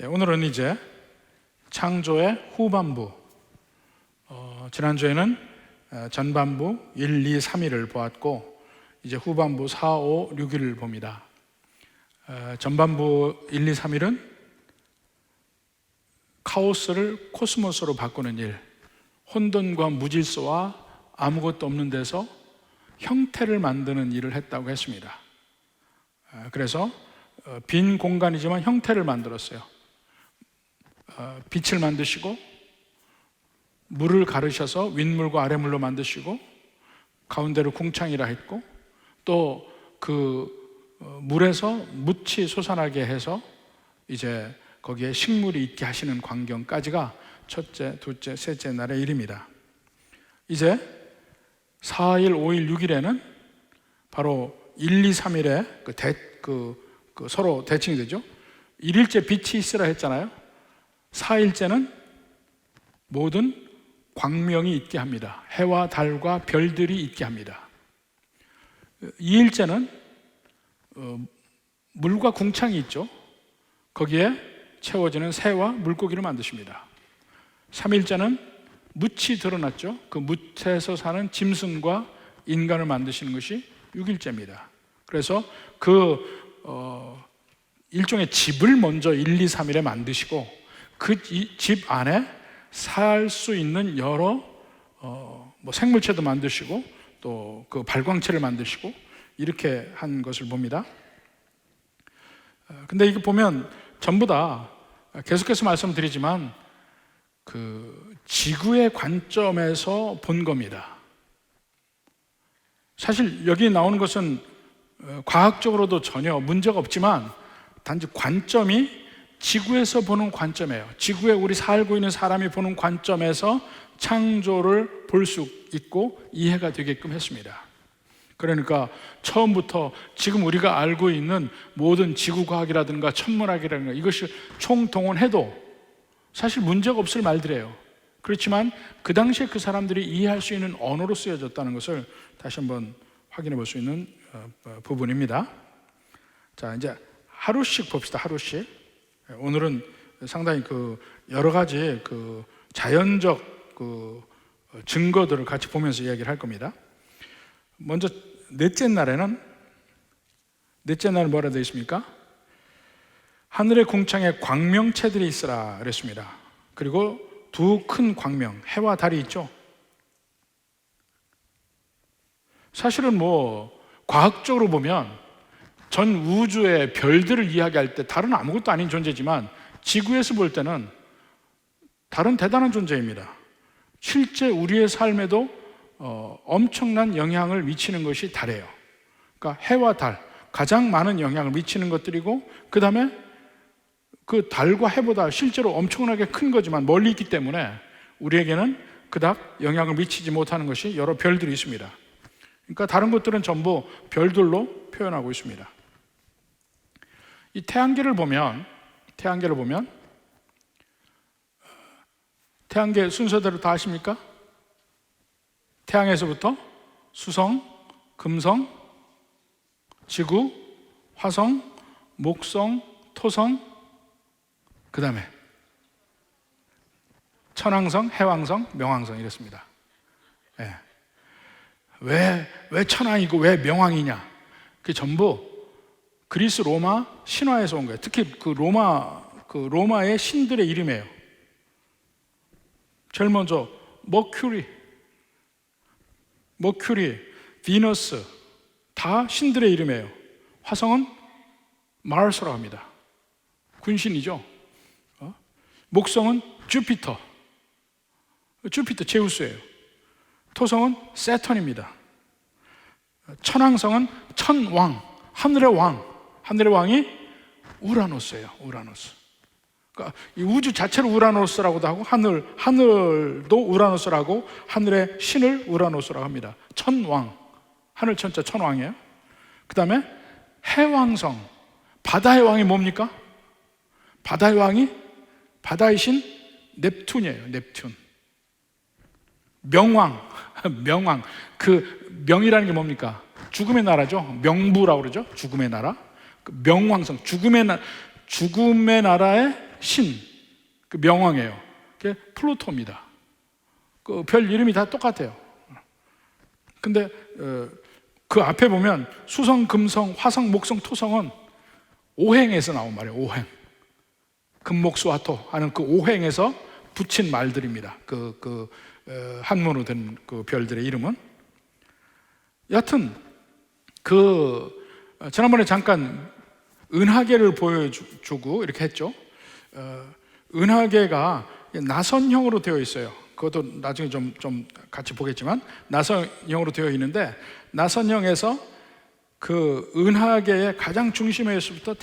오늘은 이제 창조의 후반부, 지난주에는 전반부 1, 2, 3일을 보았고 이제 후반부 4, 5, 6일을 봅니다. 전반부 1, 2, 3일은 카오스를 코스모스로 바꾸는 일, 혼돈과 무질서와 아무것도 없는 데서 형태를 만드는 일을 했다고 했습니다. 그래서 빈 공간이지만 형태를 만들었어요. 빛을 만드시고 물을 가르셔서 윗물과 아랫물로 만드시고 가운데로 궁창이라 했고 또 그 물에서 묻이 솟아나게 해서 이제 거기에 식물이 있게 하시는 광경까지가 첫째, 둘째, 셋째 날의 일입니다. 이제 4일, 5일, 6일에는 바로 1, 2, 3일에 서로 대칭이 되죠. 1일째 빛이 있으라 했잖아요. 4일째는 모든 광명이 있게 합니다. 해와 달과 별들이 있게 합니다. 2일째는 물과 궁창이 있죠. 거기에 채워지는 새와 물고기를 만드십니다. 3일째는 묻이 드러났죠. 그 묻에서 사는 짐승과 인간을 만드시는 것이 6일째입니다. 그래서 일종의 집을 먼저 1, 2, 3일에 만드시고 그 집 안에 살 수 있는 여러 생물체도 만드시고 또 그 발광체를 만드시고 이렇게 한 것을 봅니다. 근데 이거 보면 전부 다 계속해서 말씀드리지만 그 지구의 관점에서 본 겁니다. 사실 여기 나오는 것은 과학적으로도 전혀 문제가 없지만 단지 관점이 지구에서 보는 관점이에요. 지구에 우리 살고 있는 사람이 보는 관점에서 창조를 볼 수 있고 이해가 되게끔 했습니다. 그러니까 처음부터 지금 우리가 알고 있는 모든 지구과학이라든가 천문학이라든가 이것을 총동원해도 사실 문제가 없을 말들이에요. 그렇지만 그 당시에 그 사람들이 이해할 수 있는 언어로 쓰여졌다는 것을 다시 한번 확인해 볼 수 있는 부분입니다. 자, 이제 하루씩 봅시다. 하루씩. 오늘은 상당히 여러 가지 자연적 증거들을 같이 보면서 이야기를 할 겁니다. 먼저 넷째 날은 뭐라 되어 있습니까? 하늘의 궁창에 광명체들이 있으라 그랬습니다. 그리고 두 큰 광명, 해와 달이 있죠. 사실은 과학적으로 보면 전 우주의 별들을 이야기할 때 달은 아무것도 아닌 존재지만 지구에서 볼 때는 달은 대단한 존재입니다. 실제 우리의 삶에도 엄청난 영향을 미치는 것이 달이에요. 그러니까 해와 달, 가장 많은 영향을 미치는 것들이고 그 다음에 그 달과 해보다 실제로 엄청나게 큰 거지만 멀리 있기 때문에 우리에게는 그닥 영향을 미치지 못하는 것이 여러 별들이 있습니다. 그러니까 다른 것들은 전부 별들로 표현하고 있습니다. 이 태양계를 보면 태양계 순서대로 다 아십니까? 태양에서부터 수성, 금성, 지구, 화성, 목성, 토성, 그 다음에 천왕성, 해왕성, 명왕성 이랬습니다. 네. 왜 천왕이고 왜 명왕이냐? 그게 전부 그리스 로마 신화에서 온 거예요. 특히 로마의 신들의 이름이에요. 제일 먼저 머큐리, 비너스 다 신들의 이름이에요. 화성은 마르스라고 합니다. 군신이죠. 목성은 주피터 제우스예요. 토성은 세턴입니다. 천왕성은 천왕, 하늘의 왕이 우라노스예요. 우라노스. 그러니까 이 우주 자체를 우라노스라고도 하고 하늘도 우라노스라고 하늘의 신을 우라노스라고 합니다. 천왕, 하늘 천자 천왕이에요. 그 다음에 해왕성, 바다의 왕이 뭡니까? 바다의 왕이 바다의 신 넵튠이에요. 넵튠. 명왕. 그 명이라는 게 뭡니까? 죽음의 나라죠. 명부라고 그러죠. 죽음의 나라. 명왕성, 죽음의 나라의 신, 그 명왕이에요. 그게 플루토입니다. 그 별 이름이 다 똑같아요. 근데 그 앞에 보면 수성, 금성, 화성, 목성, 토성은 오행에서 나온 말이에요. 오행. 금목수화토 하는 그 오행에서 붙인 말들입니다. 한문으로 된 그 별들의 이름은. 여하튼 지난번에 잠깐 은하계를 보여주고 이렇게 했죠. 은하계가 나선형으로 되어 있어요. 그것도 나중에 좀 같이 보겠지만 나선형으로 되어 있는데, 나선형에서 그 은하계의 가장 중심에서부터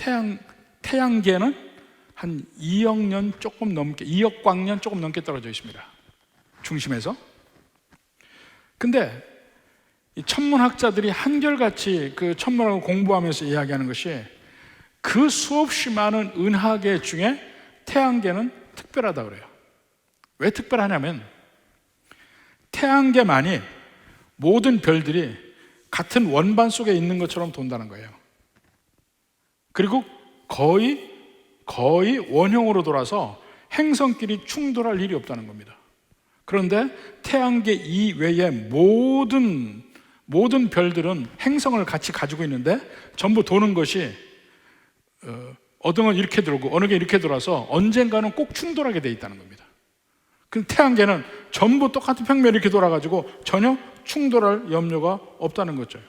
태양계는 한 2억 년 조금 넘게, 2억 광년 조금 넘게 떨어져 있습니다. 중심에서. 근데 이 천문학자들이 한결같이 그 천문학을 공부하면서 이야기하는 것이, 그 수없이 많은 은하계 중에 태양계는 특별하다 그래요. 왜 특별하냐면, 태양계만이 모든 별들이 같은 원반 속에 있는 것처럼 돈다는 거예요. 그리고 거의 원형으로 돌아서 행성끼리 충돌할 일이 없다는 겁니다. 그런데 태양계 이외의 모든 별들은 행성을 같이 가지고 있는데 전부 도는 것이 어느 게 이렇게 돌고 어느 게 이렇게 돌아서 언젠가는 꼭 충돌하게 돼 있다는 겁니다. 그 태양계는 전부 똑같은 평면이 이렇게 돌아가지고 전혀 충돌할 염려가 없다는 거죠.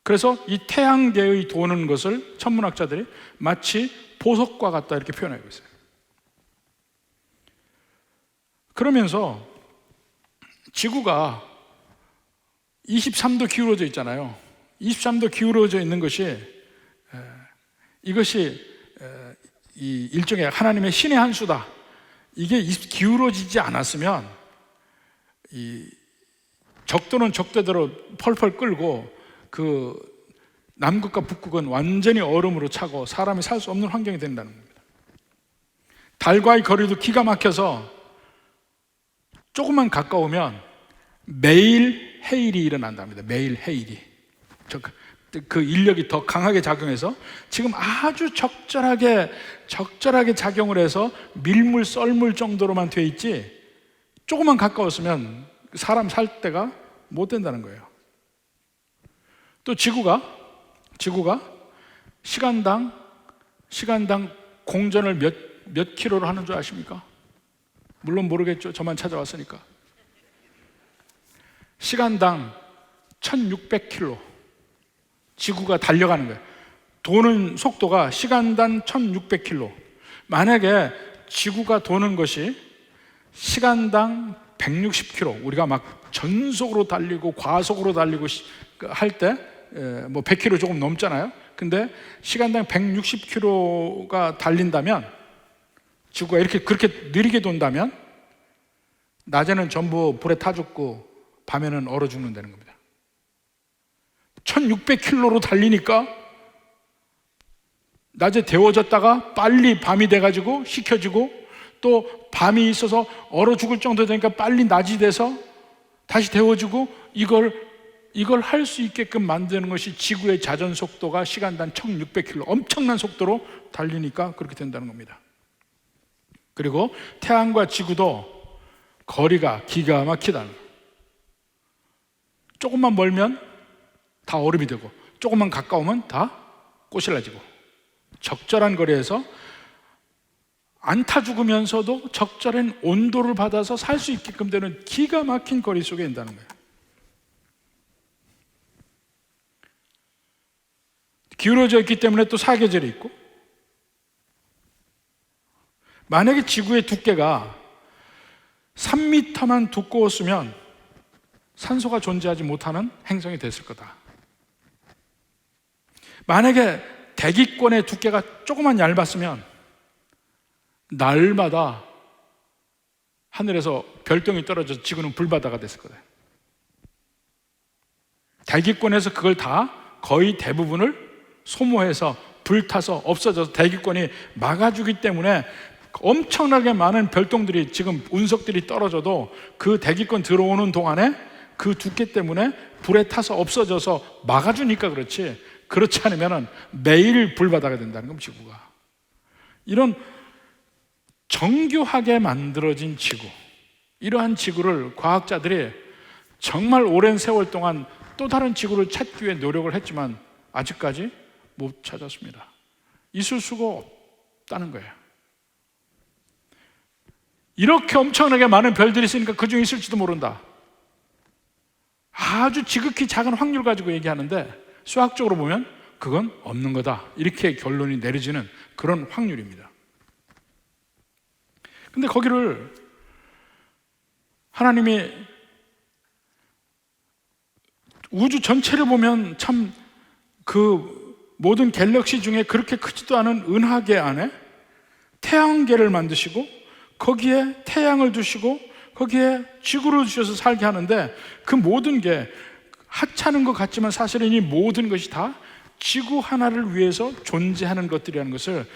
그래서 이 태양계의 도는 것을 천문학자들이 마치 보석과 같다 이렇게 표현하고 있어요. 그러면서 지구가 23도 기울어져 있잖아요. 23도 기울어져 있는 것이 이것이 이 일종의 하나님의 신의 한 수다. 이게 기울어지지 않았으면 이 적도는 적대대로 펄펄 끓고 그 남극과 북극은 완전히 얼음으로 차고 사람이 살 수 없는 환경이 된다는 겁니다. 달과의 거리도 기가 막혀서 조금만 가까우면 매일 해일이 일어난답니다. 매일 해일이. 그 인력이 더 강하게 작용해서 지금 아주 적절하게 작용을 해서 밀물 썰물 정도로만 돼 있지, 조금만 가까웠으면 사람 살 데가 못 된다는 거예요. 또 지구가 시간당 공전을 몇 킬로로 하는 줄 아십니까? 물론 모르겠죠. 저만 찾아왔으니까. 시간당 1600킬로 지구가 달려가는 거예요. 도는 속도가 시간당 1600킬로. 만약에 지구가 도는 것이 시간당 160킬로, 우리가 막 전속으로 달리고 과속으로 달리고 할 때 뭐 100킬로 조금 넘잖아요. 근데 시간당 160킬로가 달린다면, 지구가 그렇게 느리게 돈다면 낮에는 전부 불에 타 죽고 밤에는 얼어 죽는다는 겁니다. 1600킬로로 달리니까 낮에 데워졌다가 빨리 밤이 돼가지고 식혀지고, 또 밤이 있어서 얼어 죽을 정도 되니까 빨리 낮이 돼서 다시 데워지고, 이걸 할 수 있게끔 만드는 것이 지구의 자전 속도가 시간당 1600킬로, 엄청난 속도로 달리니까 그렇게 된다는 겁니다. 그리고 태양과 지구도 거리가 기가 막히다는 거예요. 조금만 멀면 다 얼음이 되고, 조금만 가까우면 다 꼬실라지고, 적절한 거리에서 안 타 죽으면서도 적절한 온도를 받아서 살 수 있게끔 되는 기가 막힌 거리 속에 있다는 거예요. 기울어져 있기 때문에 또 사계절이 있고, 만약에 지구의 두께가 3m만 두꺼웠으면 산소가 존재하지 못하는 행성이 됐을 거다. 만약에 대기권의 두께가 조금만 얇았으면 날마다 하늘에서 별똥이 떨어져서 지구는 불바다가 됐을 거다. 대기권에서 그걸 다 거의 대부분을 소모해서 불타서 없어져서 대기권이 막아주기 때문에 엄청나게 많은 별똥들이, 지금 운석들이 떨어져도 그 대기권 들어오는 동안에 그 두께 때문에 불에 타서 없어져서 막아주니까 그렇지, 그렇지 않으면 매일 불바다가 된다는 겁니다. 지구가. 이런 정교하게 만들어진 지구, 이러한 지구를 과학자들이 정말 오랜 세월 동안 또 다른 지구를 찾기 위해 노력을 했지만 아직까지 못 찾았습니다. 있을 수가 없다는 거예요. 이렇게 엄청나게 많은 별들이 있으니까 그 중에 있을지도 모른다. 아주 지극히 작은 확률 가지고 얘기하는데 수학적으로 보면 그건 없는 거다, 이렇게 결론이 내려지는 그런 확률입니다. 근데 거기를 하나님이 우주 전체를 보면 참 그 모든 갤럭시 중에 그렇게 크지도 않은 은하계 안에 태양계를 만드시고 거기에 태양을 두시고 거기에 지구를 주셔서 살게 하는데, 그 모든 게 하찮은 것 같지만 사실은 이 모든 것이 다 지구 하나를 위해서 존재하는 것들이라는 것을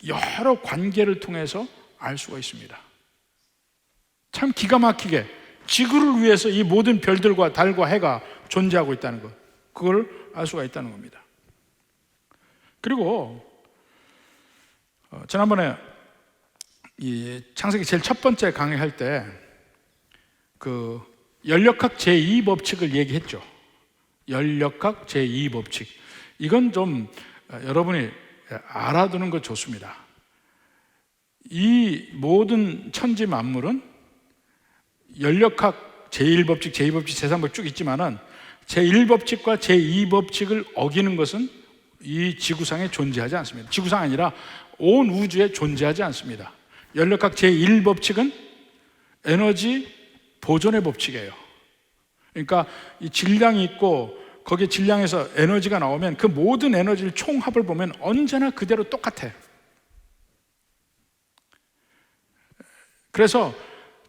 여러 관계를 통해서 알 수가 있습니다. 참 기가 막히게 지구를 위해서 이 모든 별들과 달과 해가 존재하고 있다는 것, 그걸 알 수가 있다는 겁니다. 그리고 지난번에 이 창세기 제일 첫 번째 강의할 때 그 연력학 제2법칙을 얘기했죠. 연력학 제2법칙. 이건 좀 여러분이 알아두는 거 좋습니다. 이 모든 천지 만물은 연력학 제1법칙, 제2법칙, 제3법칙 쭉 있지만은 제1법칙과 제2법칙을 어기는 것은 이 지구상에 존재하지 않습니다. 지구상 아니라 온 우주에 존재하지 않습니다. 연력학 제1법칙은 에너지 보존의 법칙이에요. 그러니까 이 질량이 있고 거기에 질량에서 에너지가 나오면 그 모든 에너지를 총합을 보면 언제나 그대로 똑같아요. 그래서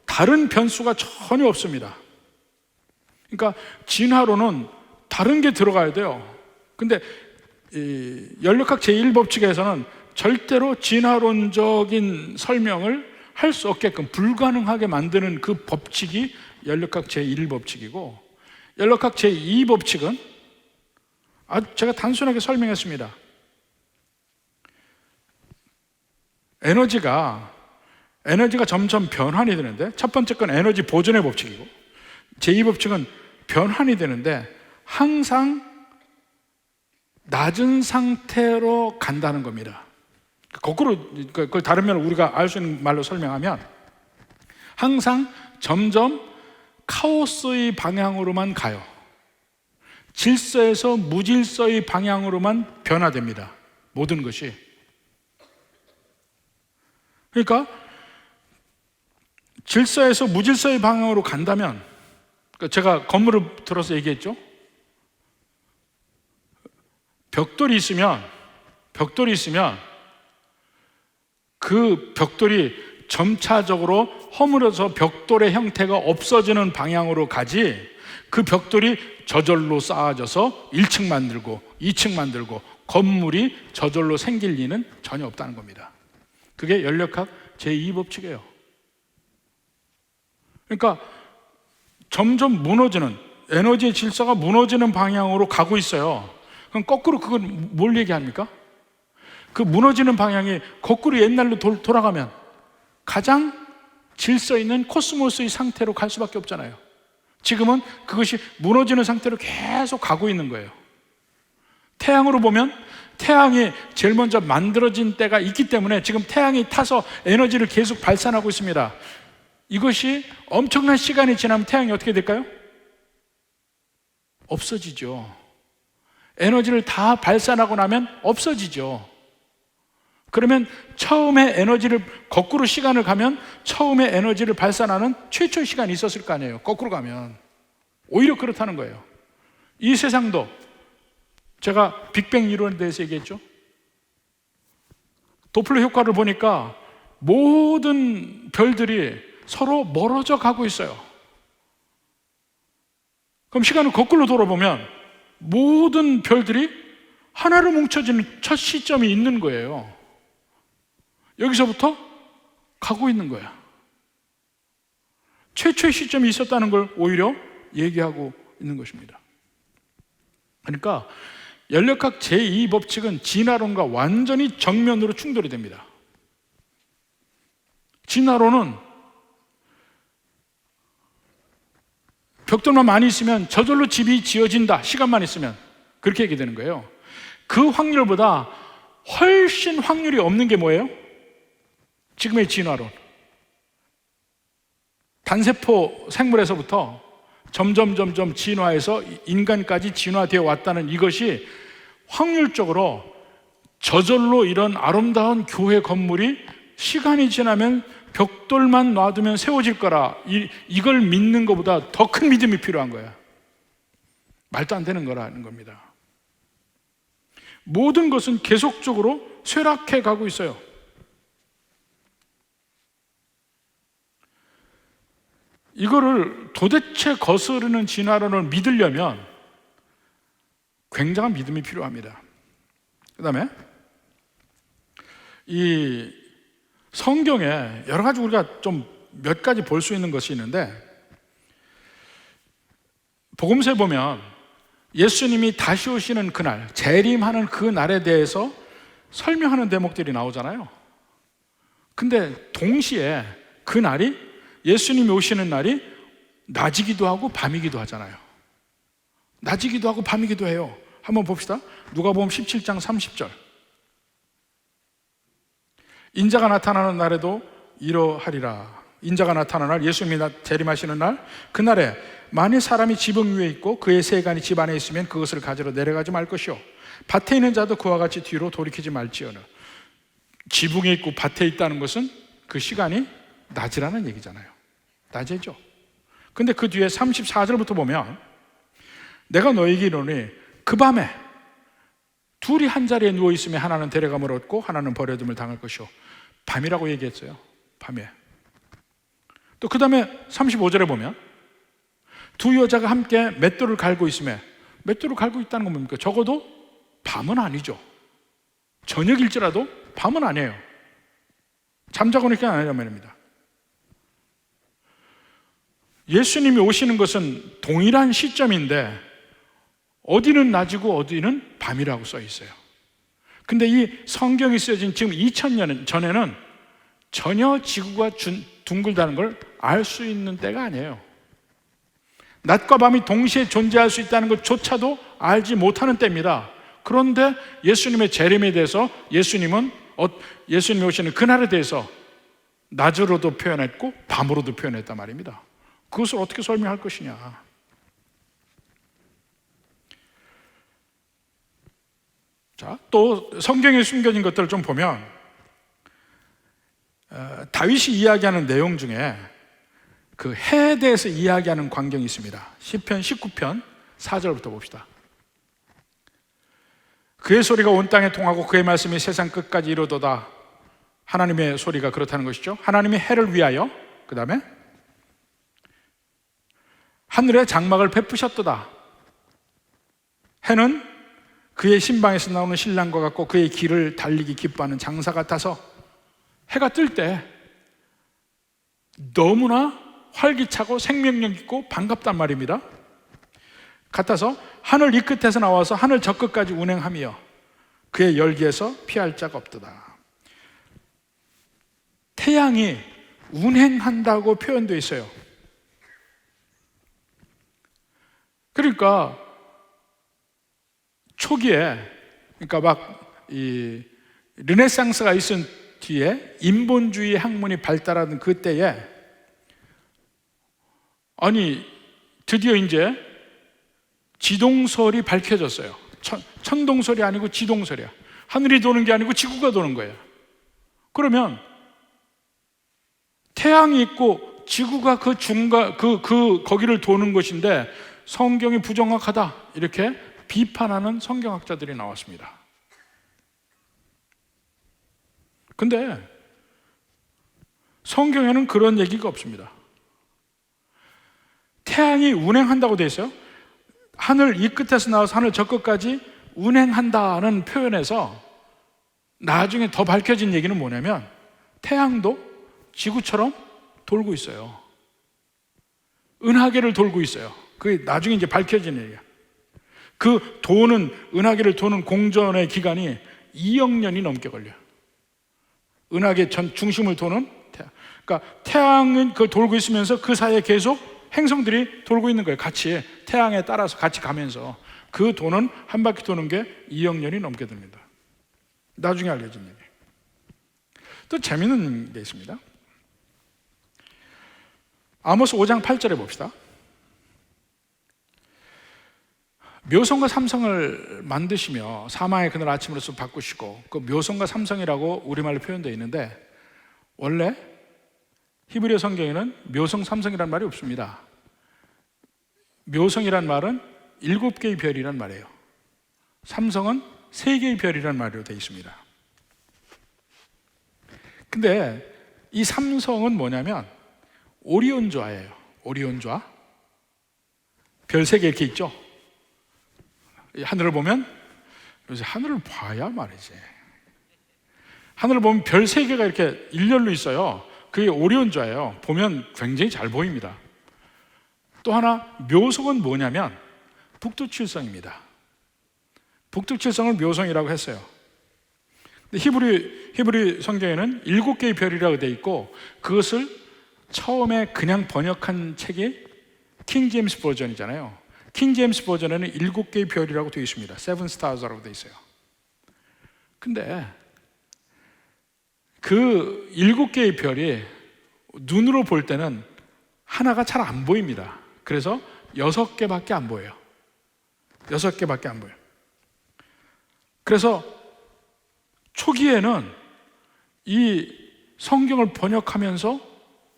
다른 변수가 전혀 없습니다. 그러니까 진화론은 다른 게 들어가야 돼요. 근데 이 연력학 제1법칙에서는 절대로 진화론적인 설명을 할 수 없게끔 불가능하게 만드는 그 법칙이 연력학 제1법칙이고, 연력학 제2법칙은 아주 제가 단순하게 설명했습니다. 에너지가 점점 변환이 되는데, 첫 번째 건 에너지 보존의 법칙이고 제2법칙은 변환이 되는데 항상 낮은 상태로 간다는 겁니다. 거꾸로, 그걸 다른 면을 우리가 알 수 있는 말로 설명하면 항상 점점 카오스의 방향으로만 가요. 질서에서 무질서의 방향으로만 변화됩니다. 모든 것이. 그러니까 질서에서 무질서의 방향으로 간다면, 제가 건물을 들어서 얘기했죠. 벽돌이 있으면 그 벽돌이 점차적으로 허물어서 벽돌의 형태가 없어지는 방향으로 가지, 그 벽돌이 저절로 쌓아져서 1층 만들고 2층 만들고 건물이 저절로 생길 리는 전혀 없다는 겁니다. 그게 연력학 제2법칙이에요. 그러니까 점점 무너지는, 에너지의 질서가 무너지는 방향으로 가고 있어요. 그럼 거꾸로 그건 뭘 얘기합니까? 그 무너지는 방향이 거꾸로 옛날로 돌아가면 가장 질서 있는 코스모스의 상태로 갈 수밖에 없잖아요. 지금은 그것이 무너지는 상태로 계속 가고 있는 거예요. 태양으로 보면 태양이 제일 먼저 만들어진 때가 있기 때문에 지금 태양이 타서 에너지를 계속 발산하고 있습니다. 이것이 엄청난 시간이 지나면 태양이 어떻게 될까요? 없어지죠. 에너지를 다 발산하고 나면 없어지죠. 그러면 처음에 에너지를, 거꾸로 시간을 가면 처음에 에너지를 발산하는 최초의 시간이 있었을 거 아니에요. 거꾸로 가면. 오히려 그렇다는 거예요. 이 세상도, 제가 빅뱅 이론에 대해서 얘기했죠. 도플러 효과를 보니까 모든 별들이 서로 멀어져 가고 있어요. 그럼 시간을 거꾸로 돌아보면 모든 별들이 하나로 뭉쳐지는 첫 시점이 있는 거예요. 여기서부터 가고 있는 거야. 최초의 시점이 있었다는 걸 오히려 얘기하고 있는 것입니다. 그러니까 연력학 제2법칙은 진화론과 완전히 정면으로 충돌이 됩니다. 진화론은 벽돌만 많이 있으면 저절로 집이 지어진다. 시간만 있으면. 그렇게 얘기되는 거예요. 그 확률보다 훨씬 확률이 없는 게 뭐예요? 지금의 진화론. 단세포 생물에서부터 점점 진화해서 인간까지 진화되어 왔다는 이것이 확률적으로 저절로 이런 아름다운 교회 건물이 시간이 지나면 벽돌만 놔두면 세워질 거라, 이걸 믿는 것보다 더 큰 믿음이 필요한 거야. 말도 안 되는 거라는 겁니다. 모든 것은 계속적으로 쇠락해 가고 있어요. 이거를 도대체 거스르는 진화론을 믿으려면 굉장한 믿음이 필요합니다. 그 다음에 이 성경에 여러 가지 우리가 좀 몇 가지 볼 수 있는 것이 있는데, 복음서에 보면 예수님이 다시 오시는 그날, 재림하는 그 날에 대해서 설명하는 대목들이 나오잖아요. 근데 동시에 그 날이, 예수님이 오시는 날이 낮이기도 하고 밤이기도 하잖아요. 낮이기도 하고 밤이기도 해요. 한번 봅시다. 누가복음 17장 30절. 인자가 나타나는 날에도 이러하리라. 인자가 나타나는 날, 예수님이 재림하시는 날, 그날에 만일 사람이 지붕 위에 있고 그의 세간이 집 안에 있으면 그것을 가지러 내려가지 말 것이요, 밭에 있는 자도 그와 같이 뒤로 돌이키지 말지어다. 지붕에 있고 밭에 있다는 것은 그 시간이 낮이라는 얘기잖아요. 낮이죠. 근데 그 뒤에 34절부터 보면, 내가 너에게 이르노니 그 밤에 둘이 한 자리에 누워 있으면 하나는 데려감을 얻고 하나는 버려둠을 당할 것이요. 밤이라고 얘기했어요. 밤에. 또 그 다음에 35절에 보면 두 여자가 함께 맷돌을 갈고 있으면, 맷돌을 갈고 있다는 건 뭡니까? 적어도 밤은 아니죠. 저녁일지라도 밤은 아니에요. 잠자고 있는 게 아니란 말입니다. 예수님이 오시는 것은 동일한 시점인데 어디는 낮이고 어디는 밤이라고 써 있어요. 근데 이 성경이 쓰여진 지금 2000년 전에는 전혀 지구가 둥글다는 걸 알 수 있는 때가 아니에요. 낮과 밤이 동시에 존재할 수 있다는 것조차도 알지 못하는 때입니다. 그런데 예수님의 재림에 대해서 예수님이 오시는 그날에 대해서 낮으로도 표현했고 밤으로도 표현했단 말입니다. 그것을 어떻게 설명할 것이냐. 자, 또 성경에 숨겨진 것들을 좀 보면 다윗이 이야기하는 내용 중에 그 해에 대해서 이야기하는 광경이 있습니다. 시편 19편 4절부터 봅시다. 그의 소리가 온 땅에 통하고 그의 말씀이 세상 끝까지 이르도다. 하나님의 소리가 그렇다는 것이죠. 하나님이 해를 위하여, 그 다음에 하늘에 장막을 베푸셨도다. 해는 그의 신방에서 나오는 신랑과 같고 그의 길을 달리기 기뻐하는 장사 같아서 해가 뜰 때 너무나 활기차고 생명력 있고 반갑단 말입니다. 같아서 하늘 이 끝에서 나와서 하늘 저 끝까지 운행하며 그의 열기에서 피할 자가 없도다. 태양이 운행한다고 표현되어 있어요. 그러니까 초기에, 그러니까 막 이 르네상스가 있은 뒤에 인본주의 학문이 발달하던 그때에, 아니 드디어 이제 지동설이 밝혀졌어요. 천동설이 아니고 지동설이야. 하늘이 도는 게 아니고 지구가 도는 거예요. 그러면 태양이 있고 지구가 그 중간 거기를 도는 것인데 성경이 부정확하다, 이렇게 비판하는 성경학자들이 나왔습니다. 근데 성경에는 그런 얘기가 없습니다. 태양이 운행한다고 되어 있어요. 하늘 이 끝에서 나와서 하늘 저 끝까지 운행한다는 표현에서 나중에 더 밝혀진 얘기는 뭐냐면 태양도 지구처럼 돌고 있어요. 은하계를 돌고 있어요. 그게 나중에 이제 밝혀진 얘기야. 그 은하계를 도는 공전의 기간이 2억 년이 넘게 걸려요. 은하계 전 중심을 도는 태양. 그러니까 태양은 그 돌고 있으면서 그 사이에 계속 행성들이 돌고 있는 거예요. 같이 태양에 따라서 같이 가면서 그 도는 한 바퀴 도는 게 2억 년이 넘게 됩니다. 나중에 알려진 얘기. 또 재미있는 게 있습니다. 아모스 5장 8절에 봅시다. 묘성과 삼성을 만드시며 사망의 그늘 아침으로서 바꾸시고, 그 묘성과 삼성이라고 우리말로 표현되어 있는데 원래 히브리어 성경에는 묘성 삼성이란 말이 없습니다. 묘성이란 말은 7개의 별이란 말이에요. 삼성은 3개의 별이란 말로 되어 있습니다. 근데 이 삼성은 뭐냐면 오리온좌예요. 오리온좌. 별 3개 이렇게 있죠. 하늘을 보면, 요새 하늘을 봐야 말이지. 하늘을 보면 별 3개가 이렇게 일렬로 있어요. 그게 오리온좌예요. 보면 굉장히 잘 보입니다. 또 하나 묘성은 뭐냐면 북두칠성입니다. 북두칠성을 묘성이라고 했어요. 근데 히브리 성경에는 7개의 별이라고 되어 있고, 그것을 처음에 그냥 번역한 책이 킹 제임스 버전이잖아요. 킹 제임스 버전에는 7개의 별이라고 되어 있습니다. Seven Stars라고 되어 있어요. 근데 그 7개의 별이 눈으로 볼 때는 하나가 잘 안 보입니다. 그래서 6개밖에 안 보여요. 6개밖에 안 보여요. 그래서 초기에는 이 성경을 번역하면서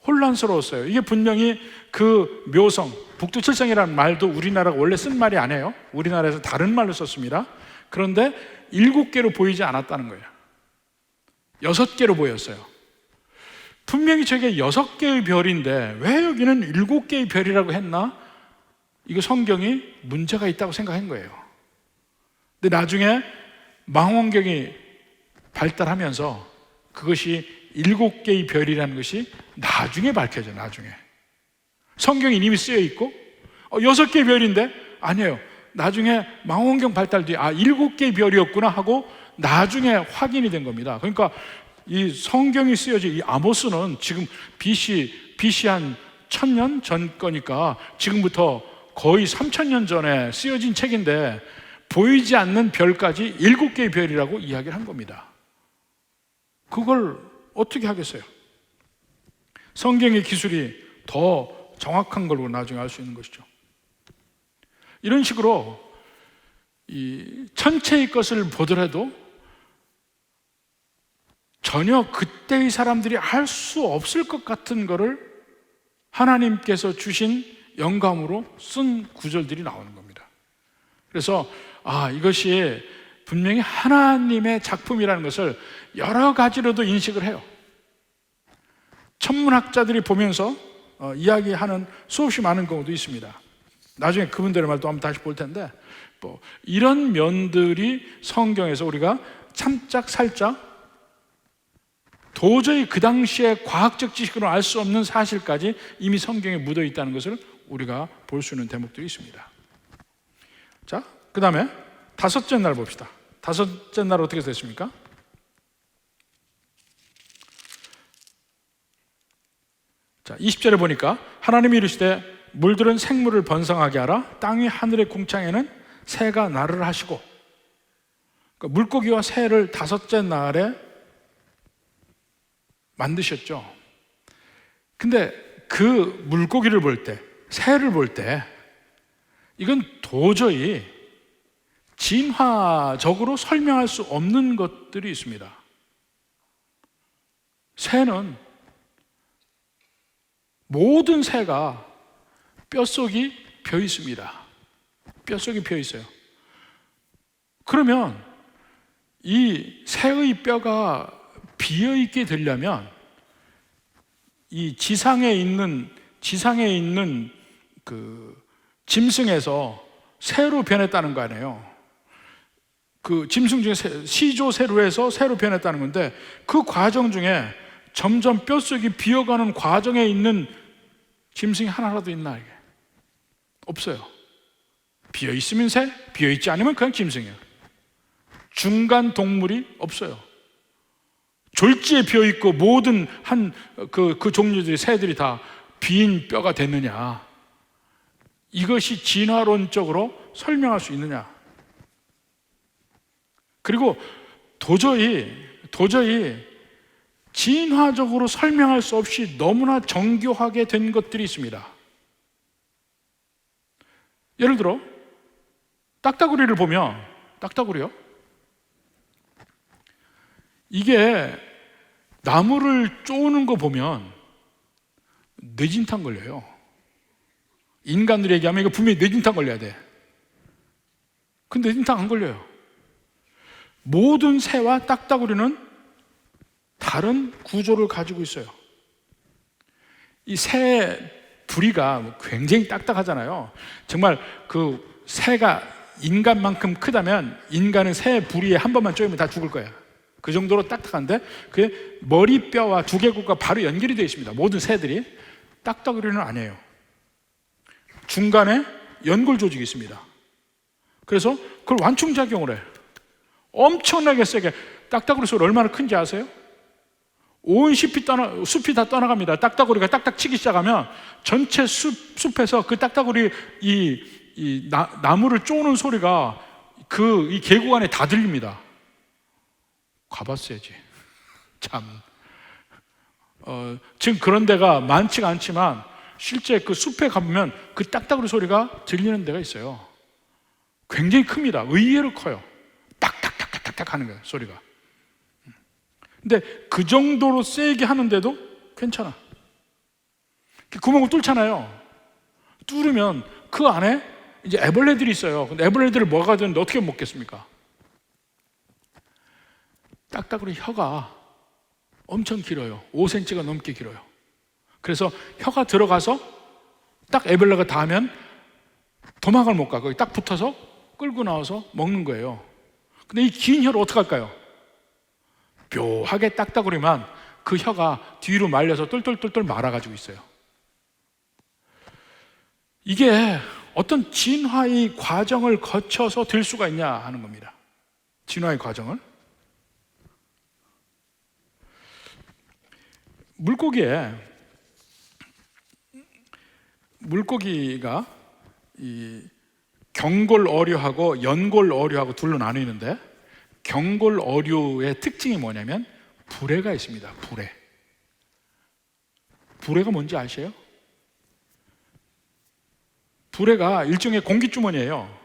혼란스러웠어요. 이게 분명히 그 묘성, 북두칠성이라는 말도 우리나라가 원래 쓴 말이 아니에요. 우리나라에서 다른 말로 썼습니다. 그런데 7개로 보이지 않았다는 거예요. 6개로 보였어요. 분명히 저게 6개의 별인데 왜 여기는 7개의 별이라고 했나? 이거 성경이 문제가 있다고 생각한 거예요. 근데 나중에 망원경이 발달하면서 그것이 7개의 별이라는 것이 나중에 밝혀져. 나중에 성경이 이미 쓰여 있고 6개의 별인데 아니에요. 나중에 망원경 발달 뒤에 7개의 별이었구나 하고 나중에 확인이 된 겁니다. 그러니까 이 성경이 쓰여진 이 아모스는 지금 BC 한 1000년 전 거니까 지금부터 거의 3000년 전에 쓰여진 책인데 보이지 않는 별까지 7개의 별이라고 이야기를 한 겁니다. 그걸 어떻게 하겠어요? 성경의 기술이 더 정확한 걸로 나중에 알 수 있는 것이죠. 이런 식으로 이 천체의 것을 보더라도 전혀 그때의 사람들이 알 수 없을 것 같은 것을 하나님께서 주신 영감으로 쓴 구절들이 나오는 겁니다. 그래서 이것이 분명히 하나님의 작품이라는 것을 여러 가지로도 인식을 해요. 천문학자들이 보면서 이야기하는 수없이 많은 경우도 있습니다. 나중에 그분들의 말도 한번 다시 볼 텐데 이런 면들이 성경에서 우리가 참짝살짝 도저히 그 당시에 과학적 지식으로 알 수 없는 사실까지 이미 성경에 묻어 있다는 것을 우리가 볼 수 있는 대목들이 있습니다. 자, 그 다음에 5째 날 봅시다. 5째 날 어떻게 됐습니까? 자, 20절에 보니까 하나님이 이르시되 물들은 생물을 번성하게 하라. 땅 위 하늘의 궁창에는 새가 날을 하시고, 그러니까 물고기와 새를 5째 날에 만드셨죠. 근데 그 물고기를 볼 때, 새를 볼 때 이건 도저히 진화적으로 설명할 수 없는 것들이 있습니다. 새는, 모든 새가 뼛속이 펴 있습니다. 뼛속이 펴 있어요. 그러면 이 새의 뼈가 비어 있게 되려면 이 지상에 있는 그 짐승에서 새로 변했다는 거 아니에요. 그 짐승 중에 시조새로 새로 변했다는 건데, 그 과정 중에 점점 뼛속이 비어가는 과정에 있는 짐승이 하나라도 있나? 이게 없어요. 비어 있으면 새, 비어 있지 않으면 그냥 짐승이에요. 중간 동물이 없어요. 졸지에 비어 있고 모든 그 종류들의 새들이 다 빈 뼈가 됐느냐? 이것이 진화론적으로 설명할 수 있느냐? 그리고 도저히 진화적으로 설명할 수 없이 너무나 정교하게 된 것들이 있습니다. 예를 들어 딱따구리를 보면, 딱따구리요? 이게 나무를 쪼는 거 보면 뇌진탕 걸려요. 인간들이 얘기하면 이거 분명히 뇌진탕 걸려야 돼. 근데 뇌진탕 안 걸려요. 모든 새와 딱따구리는 다른 구조를 가지고 있어요. 이 새 부리가 굉장히 딱딱하잖아요. 정말 그 새가 인간만큼 크다면 인간은 새 부리에 한 번만 쪼이면 다 죽을 거예요. 그 정도로 딱딱한데 그게 머리뼈와 두개골과 바로 연결이 되어 있습니다. 모든 새들이. 딱따구리는 아니에요. 중간에 연골 조직이 있습니다. 그래서 그걸 완충작용을 해요. 엄청나게 세게. 딱따구리 소리 얼마나 큰지 아세요? 온 숲이 다 떠나갑니다. 딱따구리가 딱딱 치기 시작하면 전체 숲에서 그 딱따구리 나무를 쪼는 소리가 이 계곡 안에 다 들립니다. 가봤어야지. 참. 지금 그런 데가 많지가 않지만 실제 그 숲에 가보면 그 딱따구리 소리가 들리는 데가 있어요. 굉장히 큽니다. 의외로 커요. 딱딱딱딱딱 하는 거예요, 소리가. 근데 그 정도로 세게 하는데도 괜찮아. 구멍을 뚫잖아요. 뚫으면 그 안에 이제 애벌레들이 있어요. 근데 애벌레들을 뭐가 되는데 어떻게 먹겠습니까? 딱따구리 혀가 엄청 길어요. 5cm가 넘게 길어요. 그래서 혀가 들어가서 딱 애벌레가 닿으면 도망을 못 가. 거기 딱 붙어서 끌고 나와서 먹는 거예요. 근데 이 긴 혀를 어떻게 할까요? 묘하게 딱따구리만 그 혀가 뒤로 말려서 똘똘똘똘 말아가지고 있어요. 이게 어떤 진화의 과정을 거쳐서 될 수가 있냐 하는 겁니다. 진화의 과정을. 물고기가 이 경골어류하고 연골어류하고 둘로 나뉘는데, 경골어류의 특징이 뭐냐면 불에가 있습니다. 불에가 뭔지 아세요? 불에가 일종의 공기주머니예요.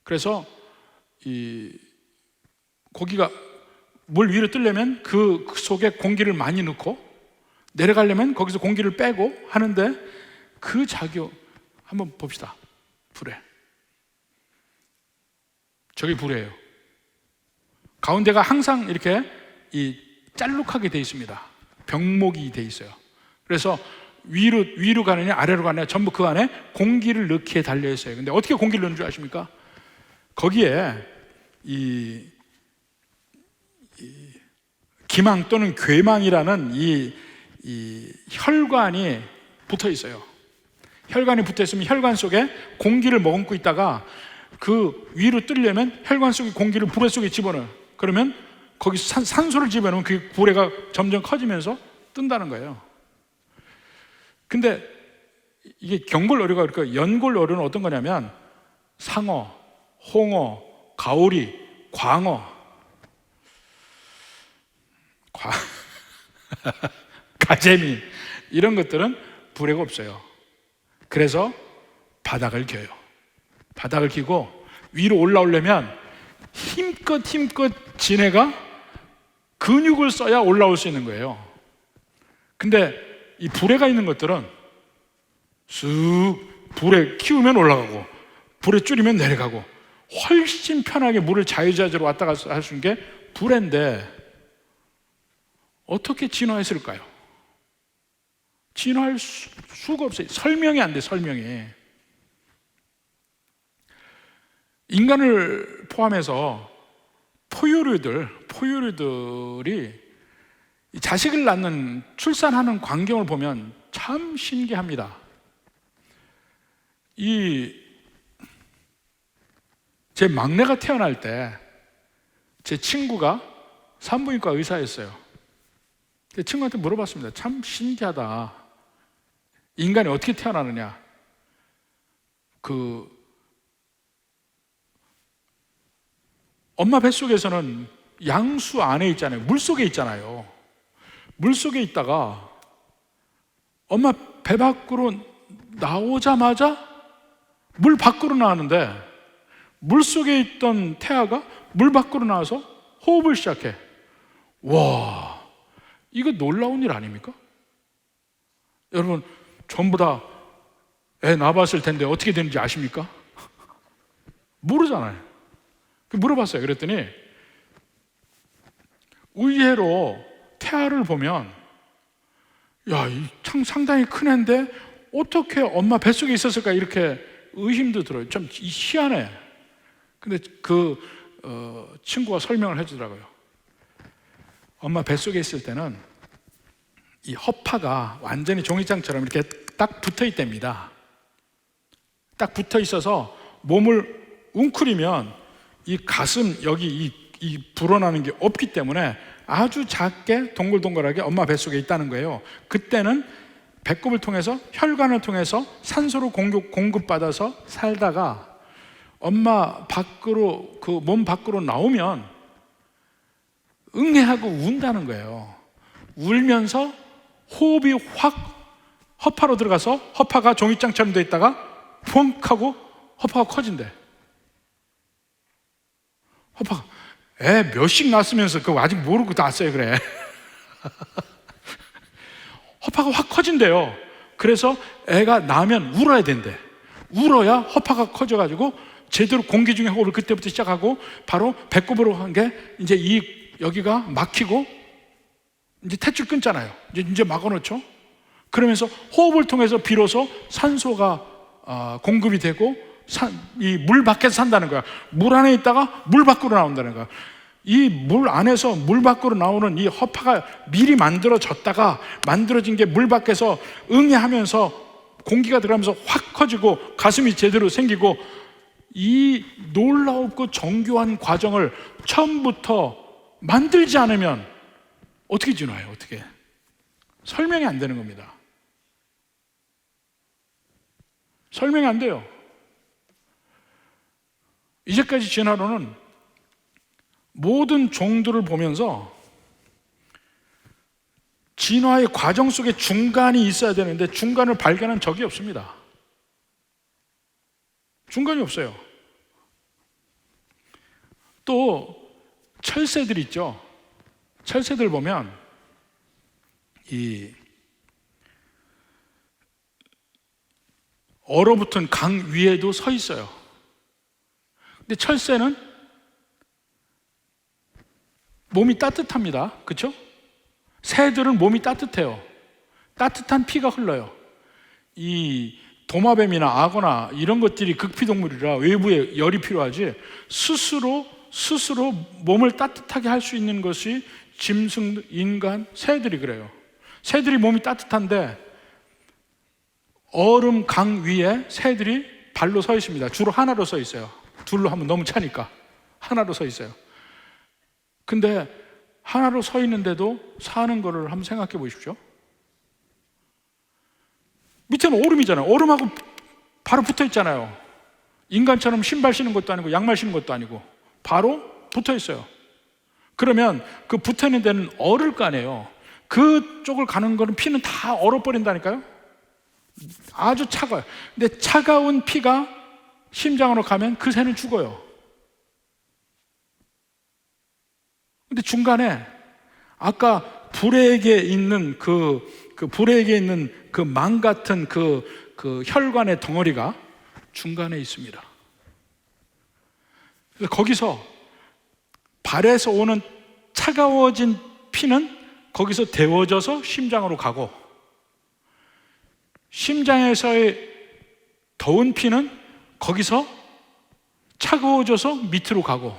그래서 이 고기가 물 위로 뜨려면 그 속에 공기를 많이 넣고 내려가려면 거기서 공기를 빼고 하는데, 그 작용 한번 봅시다. 불에. 저게 불이에요. 가운데가 항상 이렇게 짤룩하게 되어 있습니다. 병목이 되어 있어요. 그래서 위로 가느냐 아래로 가느냐 전부 그 안에 공기를 넣기에 달려 있어요. 근데 어떻게 공기를 넣는 줄 아십니까? 거기에 이 기망 또는 괴망이라는 이 혈관이 붙어 있어요. 혈관이 붙어 있으면 혈관 속에 공기를 머금고 있다가 그 위로 뜨려면 혈관 속에 공기를 불에 속에 집어넣어요. 그러면 거기서 산소를 집어넣으면 그 불에가 점점 커지면서 뜬다는 거예요. 근데 이게 경골어류가, 그러니까 연골어류는 어떤 거냐면 상어, 홍어, 가오리, 광어, 가재미, 이런 것들은 불에가 없어요. 그래서 바닥을 겨요. 바닥을 기고 위로 올라오려면 힘껏 지네가 근육을 써야 올라올 수 있는 거예요. 근데 이 불에가 있는 것들은 쑥 불에 키우면 올라가고 불에 줄이면 내려가고 훨씬 편하게 물을 자유자재로 왔다 갔다 할 수 있는 게 불인데, 어떻게 진화했을까요? 진화할 수가 없어요. 설명이 안 돼, 설명이. 인간을 포함해서 포유류들이 자식을 낳는, 출산하는 광경을 보면 참 신기합니다. 제 막내가 태어날 때 제 친구가 산부인과 의사였어요. 친구한테 물어봤습니다. 참 신기하다. 인간이 어떻게 태어나느냐. 엄마 뱃속에서는 양수 안에 있잖아요. 물속에 있잖아요. 물속에 있다가 엄마 배 밖으로 나오자마자 물 밖으로 나왔는데, 물속에 있던 태아가 물 밖으로 나와서 호흡을 시작해. 와, 이거 놀라운 일 아닙니까? 여러분, 전부 다 애 낳아봤을 텐데 어떻게 되는지 아십니까? 모르잖아요. 물어봤어요. 그랬더니 의외로 태아를 보면, 야, 참 상당히 큰 애인데 어떻게 엄마 뱃속에 있었을까, 이렇게 의심도 들어요. 좀 희한해. 근데 친구가 설명을 해주더라고요. 엄마 뱃속에 있을 때는 이 허파가 완전히 종이장처럼 이렇게 딱 붙어 있답니다. 딱 붙어 있어서 몸을 웅크리면 이 가슴 여기 이 불어나는 게 없기 때문에 아주 작게 동글동글하게 엄마 뱃속에 있다는 거예요. 그때는 배꼽을 통해서, 혈관을 통해서 산소를 공급받아서 살다가 엄마 밖으로, 몸 밖으로 나오면 응애하고 운다는 거예요. 울면서 호흡이 확 허파로 들어가서 허파가 종이장처럼 돼 있다가 펑 하고 허파가 커진대. 허파가 애 몇씩 낳았으면서 그거 아직 모르고 낳았어요, 그래. 허파가 확 커진대요. 그래서 애가 나면 울어야 된대. 울어야 허파가 커져가지고 제대로 공기 중에 호흡을 그때부터 시작하고 바로 배꼽으로 한 게 이제 여기가 막히고 이제 탯줄 끊잖아요. 이제 막아놓죠. 그러면서 호흡을 통해서 비로소 산소가 공급이 되고 이 물 밖에서 산다는 거야. 물 안에 있다가 물 밖으로 나온다는 거야. 이 물 안에서 물 밖으로 나오는 이 허파가 미리 만들어졌다가 만들어진 게 물 밖에서 응애하면서 공기가 들어가면서 확 커지고 가슴이 제대로 생기고, 이 놀랍고 정교한 과정을 처음부터 만들지 않으면 어떻게 진화해요? 어떻게? 설명이 안 되는 겁니다. 설명이 안 돼요. 이제까지 진화론은 모든 종들을 보면서 진화의 과정 속에 중간이 있어야 되는데 중간을 발견한 적이 없습니다. 중간이 없어요. 또 철새들 있죠. 철새들 보면 이 얼어붙은 강 위에도 서 있어요. 근데 철새는 몸이 따뜻합니다. 그렇죠? 새들은 몸이 따뜻해요. 따뜻한 피가 흘러요. 이 도마뱀이나 악어나 이런 것들이 극피동물이라 외부에 열이 필요하지, 스스로 몸을 따뜻하게 할 수 있는 것이 짐승, 인간, 새들이 그래요. 새들이 몸이 따뜻한데 얼음 강 위에 새들이 발로 서 있습니다. 주로 하나로 서 있어요. 둘로 하면 너무 차니까 하나로 서 있어요. 근데 하나로 서 있는데도 사는 거를 한번 생각해 보십시오. 밑에는 얼음이잖아요. 얼음하고 바로 붙어 있잖아요. 인간처럼 신발 신는 것도 아니고 양말 신는 것도 아니고 바로 붙어 있어요. 그러면 그 붙어 있는 데는 얼을 거 아니에요. 그쪽을 가는 거는 피는 다 얼어버린다니까요. 아주 차가워요. 근데 차가운 피가 심장으로 가면 그 새는 죽어요. 근데 중간에 아까 불에게 있는 불에게 있는 그 망 같은 그 혈관의 덩어리가 중간에 있습니다. 그래서 거기서 발에서 오는 차가워진 피는 거기서 데워져서 심장으로 가고, 심장에서의 더운 피는 거기서 차가워져서 밑으로 가고,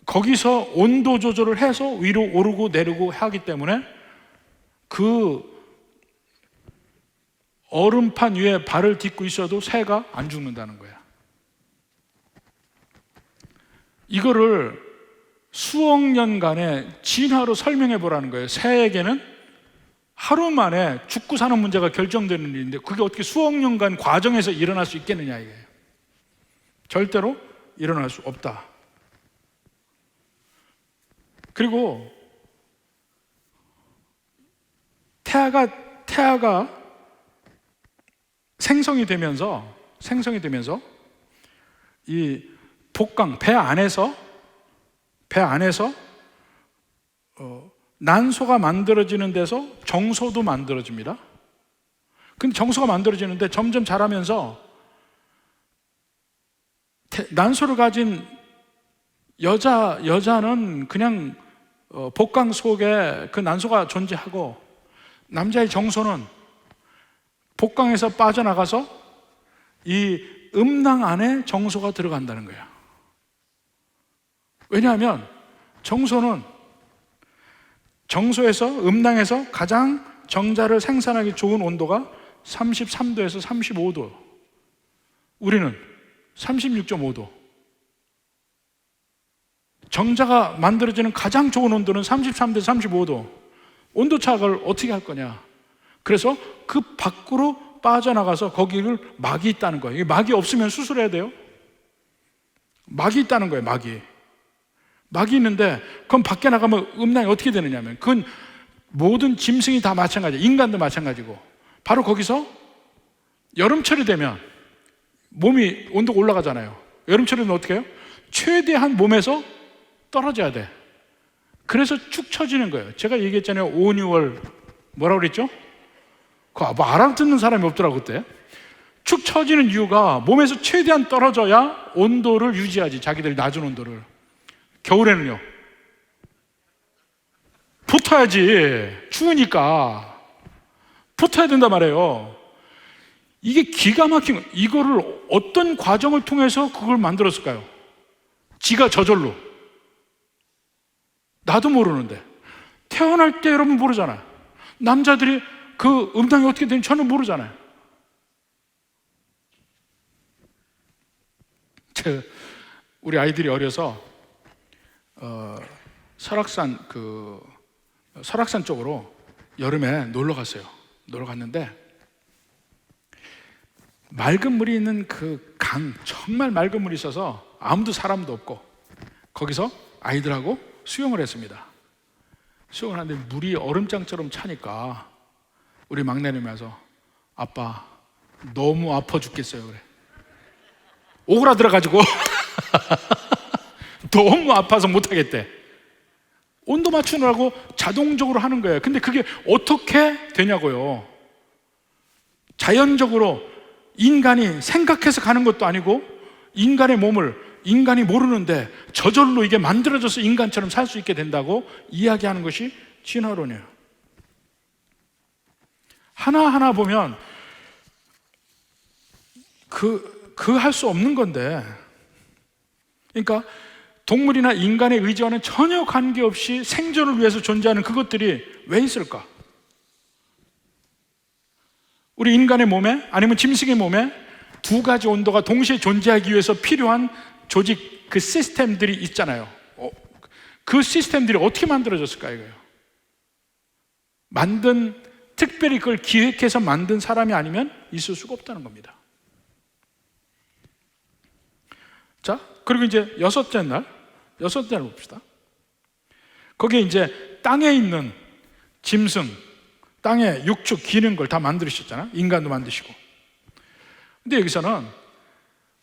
거기서 온도 조절을 해서 위로 오르고 내리고 하기 때문에 그 얼음판 위에 발을 딛고 있어도 새가 안 죽는다는 거야. 이거를 수억 년간의 진화로 설명해 보라는 거예요. 새에게는 하루 만에 죽고 사는 문제가 결정되는 일인데 그게 어떻게 수억 년간 과정에서 일어날 수 있겠느냐 이거예요. 절대로 일어날 수 없다. 그리고 태아가 생성이 되면서 이 복강 배 안에서 난소가 만들어지는 데서 정소도 만들어집니다. 근데 정소가 만들어지는데 점점 자라면서 난소를 가진 여자는 그냥 복강 속에 그 난소가 존재하고 남자의 정소는 복강에서 빠져나가서 이 음낭 안에 정소가 들어간다는 거예요. 왜냐하면 정소에서 음낭에서 가장 정자를 생산하기 좋은 온도가 33도에서 35도. 우리는 36.5도. 정자가 만들어지는 가장 좋은 온도는 33도에서 35도. 온도 차를 어떻게 할 거냐? 그래서 그 밖으로 빠져나가서 거기를 막이 있다는 거예요. 막이 없으면 수술해야 돼요. 막이 있다는 거예요. 막이 있는데 그럼 밖에 나가면 음낭이 어떻게 되느냐면 그건 모든 짐승이 다 마찬가지예요. 인간도 마찬가지고 바로 거기서 여름철이 되면 몸이 온도가 올라가잖아요. 여름철에 되면 어떻게 해요? 최대한 몸에서 떨어져야 돼. 그래서 축 처지는 거예요. 제가 얘기했잖아요. 5, 6월 뭐라고 그랬죠? 뭐 알아듣는 사람이 없더라고 그때. 축 처지는 이유가 몸에서 최대한 떨어져야 온도를 유지하지. 자기들이 낮은 온도를. 겨울에는요 붙어야지. 추우니까 붙어야 된단 말이에요. 이게 기가 막힌 거예요. 이거를 어떤 과정을 통해서 그걸 만들었을까요? 지가 저절로. 나도 모르는데 태어날 때 여러분 모르잖아요. 남자들이 그 음낭이 어떻게 되는지 저는 모르잖아요. 우리 아이들이 어려서 설악산 쪽으로 여름에 놀러 갔어요. 놀러 갔는데 맑은 물이 있는 그 강, 정말 맑은 물이 있어서 아무도 사람도 없고 거기서 아이들하고 수영을 했습니다. 수영을 하는데 물이 얼음장처럼 차니까 우리 막내님이 와서 아빠 너무 아파 죽겠어요 그래. 오그라들어가지고 너무 아파서 못하겠대. 온도 맞추느라고 자동적으로 하는 거예요. 근데 그게 어떻게 되냐고요. 자연적으로 인간이 생각해서 가는 것도 아니고 인간의 몸을 인간이 모르는데 저절로 이게 만들어져서 인간처럼 살 수 있게 된다고 이야기하는 것이 진화론이에요. 하나하나 보면 할 수 없는 건데, 그러니까 동물이나 인간의 의지와는 전혀 관계없이 생존을 위해서 존재하는 그것들이 왜 있을까? 우리 인간의 몸에 아니면 짐승의 몸에 두 가지 온도가 동시에 존재하기 위해서 필요한 조직, 그 시스템들이 있잖아요. 그 시스템들이 어떻게 만들어졌을까 이거예요. 특별히 그걸 기획해서 만든 사람이 아니면 있을 수가 없다는 겁니다. 자, 그리고 이제 여섯째 날 봅시다. 거기에 이제 땅에 있는 짐승, 땅에 육축 기는 걸 다 만드셨잖아요. 인간도 만드시고. 근데 여기서는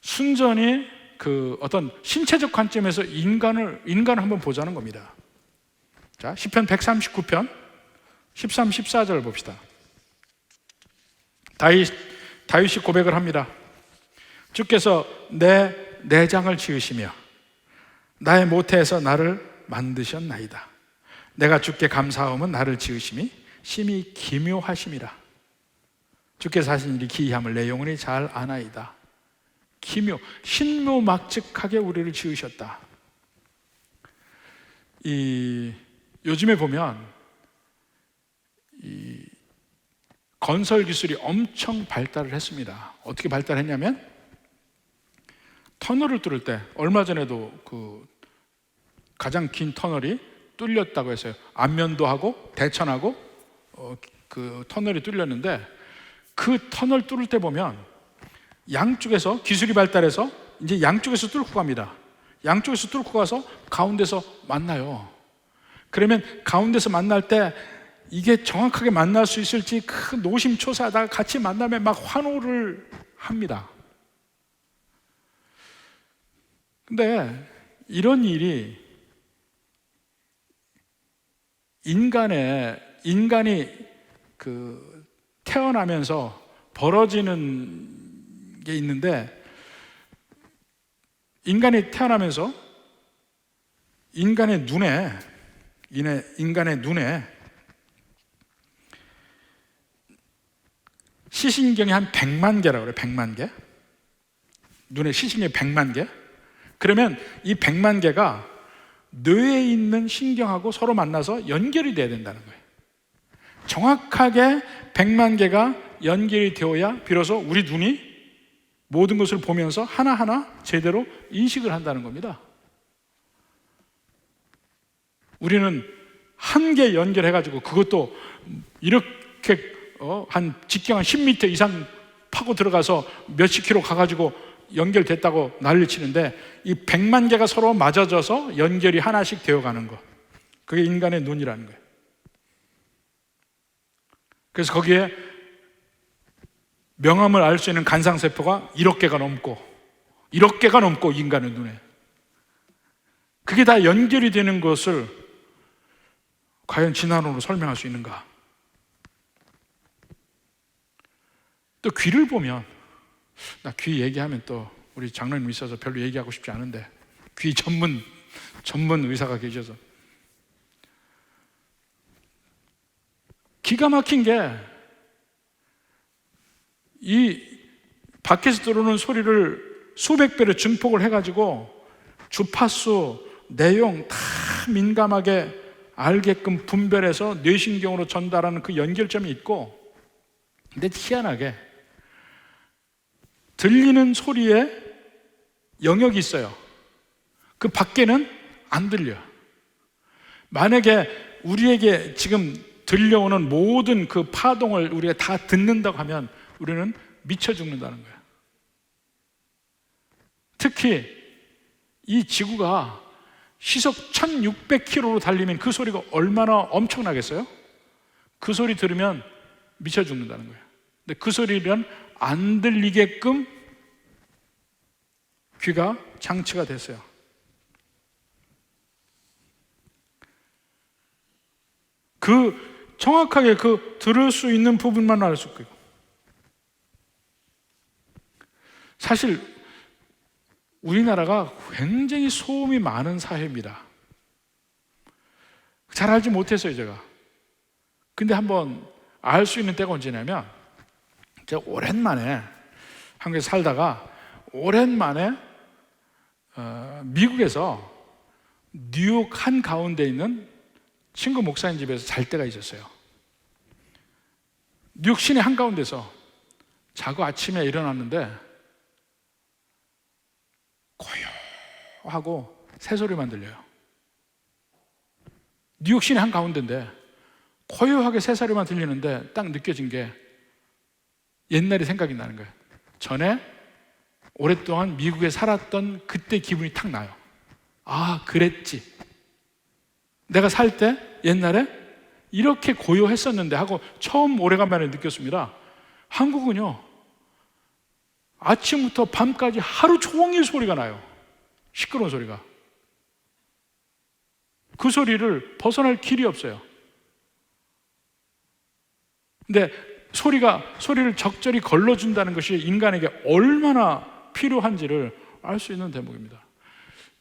순전히 그 어떤 신체적 관점에서 인간을 한번 보자는 겁니다. 자, 시편 139편 13, 14절 봅시다. 다윗이 고백을 합니다. 주께서 내 내장을 지으시며 나의 모태에서 나를 만드셨나이다. 내가 주께 감사하면 나를 지으심이 심히 기묘하심이라. 주께서 하신 일이 기이함을 내 영혼이 잘 아나이다. 신묘막측하게 우리를 지으셨다. 요즘에 보면 건설 기술이 엄청 발달을 했습니다. 어떻게 발달했냐면 터널을 뚫을 때 얼마 전에도 가장 긴 터널이 뚫렸다고 했어요. 안면도하고 대천하고 그 터널이 뚫렸는데, 그 터널 뚫을 때 보면 양쪽에서 기술이 발달해서 이제 양쪽에서 뚫고 갑니다. 양쪽에서 뚫고 가서 가운데서 만나요. 그러면 가운데서 만날 때 이게 정확하게 만날 수 있을지 그 노심초사하다가 같이 만나면 막 환호를 합니다. 근데 이런 일이 인간이 그 태어나면서 벌어지는 게 있는데, 인간이 태어나면서 인간의 눈에 시신경이 한 100만 개라고 그래요. 100만 개. 눈에 시신경이 100만 개. 그러면 이 100만 개가 뇌에 있는 신경하고 서로 만나서 연결이 돼야 된다는 거예요. 정확하게 100만 개가 연결이 되어야 비로소 우리 눈이 모든 것을 보면서 하나하나 제대로 인식을 한다는 겁니다. 우리는 한 개 연결해가지고 그것도 이렇게 한 직경 한 10m 이상 파고 들어가서 몇십 킬로 가가지고 연결됐다고 난리치는데, 이 100만 개가 서로 맞아져서 연결이 하나씩 되어가는 것, 그게 인간의 눈이라는 거예요. 그래서 거기에 명암을 알 수 있는 간상세포가 1억 개가 넘고 인간의 눈에, 그게 다 연결이 되는 것을 과연 진화론으로 설명할 수 있는가? 또 귀를 보면, 나 귀 얘기하면 또 우리 장로님 있어서 별로 얘기하고 싶지 않은데, 귀 전문 의사가 계셔서 기가 막힌 게, 이 밖에서 들어오는 소리를 수백 배로 증폭을 해가지고 주파수, 내용 다 민감하게 알게끔 분별해서 뇌신경으로 전달하는 그 연결점이 있고, 근데 희한하게 들리는 소리에 영역이 있어요. 그 밖에는 안 들려. 만약에 우리에게 지금 들려오는 모든 그 파동을 우리가 다 듣는다고 하면 우리는 미쳐 죽는다는 거예요. 특히 이 지구가 시속 1600km로 달리면 그 소리가 얼마나 엄청나겠어요? 그 소리 들으면 미쳐 죽는다는 거예요. 근데 그 소리는 안 들리게끔 귀가 장치가 됐어요. 정확하게 들을 수 있는 부분만 알 수 있고요. 사실 우리나라가 굉장히 소음이 많은 사회입니다. 잘 알지 못했어요, 제가. 근데 한번 알 수 있는 때가 언제냐면, 제가 오랜만에 한국에 살다가 오랜만에 미국에서 뉴욕 한가운데 있는 친구 목사님 집에서 잘 때가 있었어요. 뉴욕 시내 한가운데서 자고 아침에 일어났는데 고요하고 새소리만 들려요. 뉴욕 시내 한가운데인데 고요하게 새소리만 들리는데 딱 느껴진 게 옛날이 생각이 나는 거예요. 전에 오랫동안 미국에 살았던 그때 기분이 탁 나요. 아, 그랬지. 내가 살 때 옛날에 이렇게 고요했었는데 하고 처음 오래간만에 느꼈습니다. 한국은요, 아침부터 밤까지 하루 종일 소리가 나요. 시끄러운 소리가. 그 소리를 벗어날 길이 없어요. 근데 소리를 적절히 걸러준다는 것이 인간에게 얼마나 필요한지를 알 수 있는 대목입니다.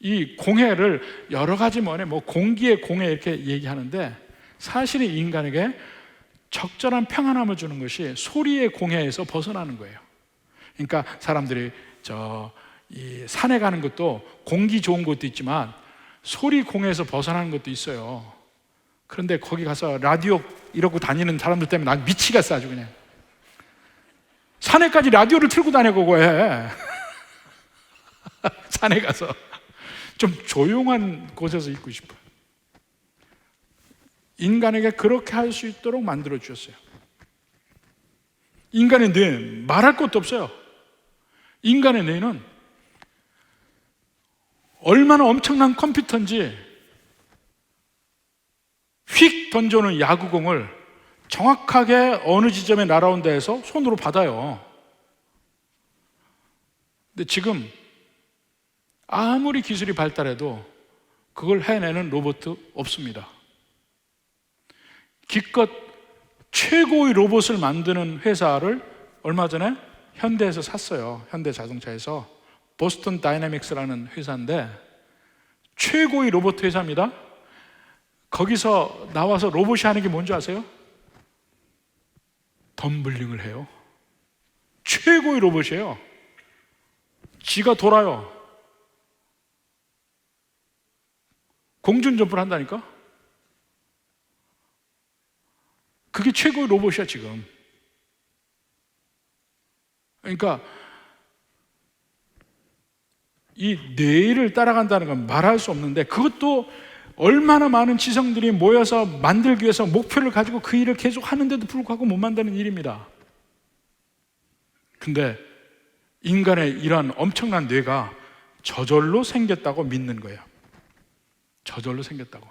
이 공해를 여러 가지 공기의 공해 이렇게 얘기하는데, 사실은 인간에게 적절한 평안함을 주는 것이 소리의 공해에서 벗어나는 거예요. 그러니까 사람들이 이 산에 가는 것도 공기 좋은 것도 있지만 소리 공해에서 벗어나는 것도 있어요. 그런데 거기 가서 라디오 이러고 다니는 사람들 때문에 난 미치겠어, 아주 그냥. 산에까지 라디오를 틀고 다니고 왜? 산에 가서 좀 조용한 곳에서 있고 싶어요. 인간에게 그렇게 할 수 있도록 만들어 주셨어요. 인간의 뇌, 말할 것도 없어요. 인간의 뇌는 얼마나 엄청난 컴퓨터인지 휙 던져오는 야구공을 정확하게 어느 지점에 날아온다 해서 손으로 받아요. 근데 지금 아무리 기술이 발달해도 그걸 해내는 로봇 없습니다. 기껏 최고의 로봇을 만드는 회사를 얼마 전에 현대에서 샀어요. 현대자동차에서. 보스턴 다이내믹스라는 회사인데 최고의 로봇 회사입니다. 거기서 나와서 로봇이 하는 게 뭔지 아세요? 덤블링을 해요. 최고의 로봇이에요. 지가 돌아요. 공중점프를 한다니까? 그게 최고의 로봇이야 지금. 그러니까 이 뇌를 따라간다는 건 말할 수 없는데, 그것도 얼마나 많은 지성들이 모여서 만들기 위해서 목표를 가지고 그 일을 계속 하는데도 불구하고 못 만드는 일입니다. 근데 인간의 이러한 엄청난 뇌가 저절로 생겼다고 믿는 거예요. 저절로 생겼다고.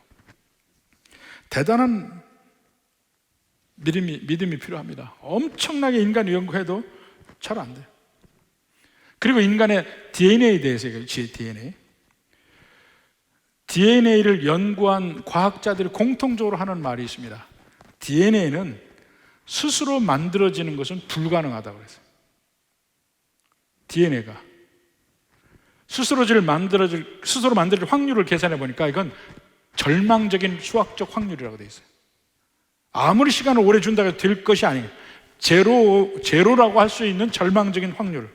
대단한 믿음이 필요합니다. 엄청나게 인간이 연구해도 잘 안 돼요. 그리고 인간의 DNA에 대해서 DNA를 연구한 과학자들이 공통적으로 하는 말이 있습니다. DNA는 스스로 만들어지는 것은 불가능하다고 그랬어요. DNA가 스스로 만들어질 확률을 계산해 보니까 이건 절망적인 수학적 확률이라고 되어 있어요. 아무리 시간을 오래 준다고 해도 될 것이 아니에요. 제로라고 할 수 있는 절망적인 확률.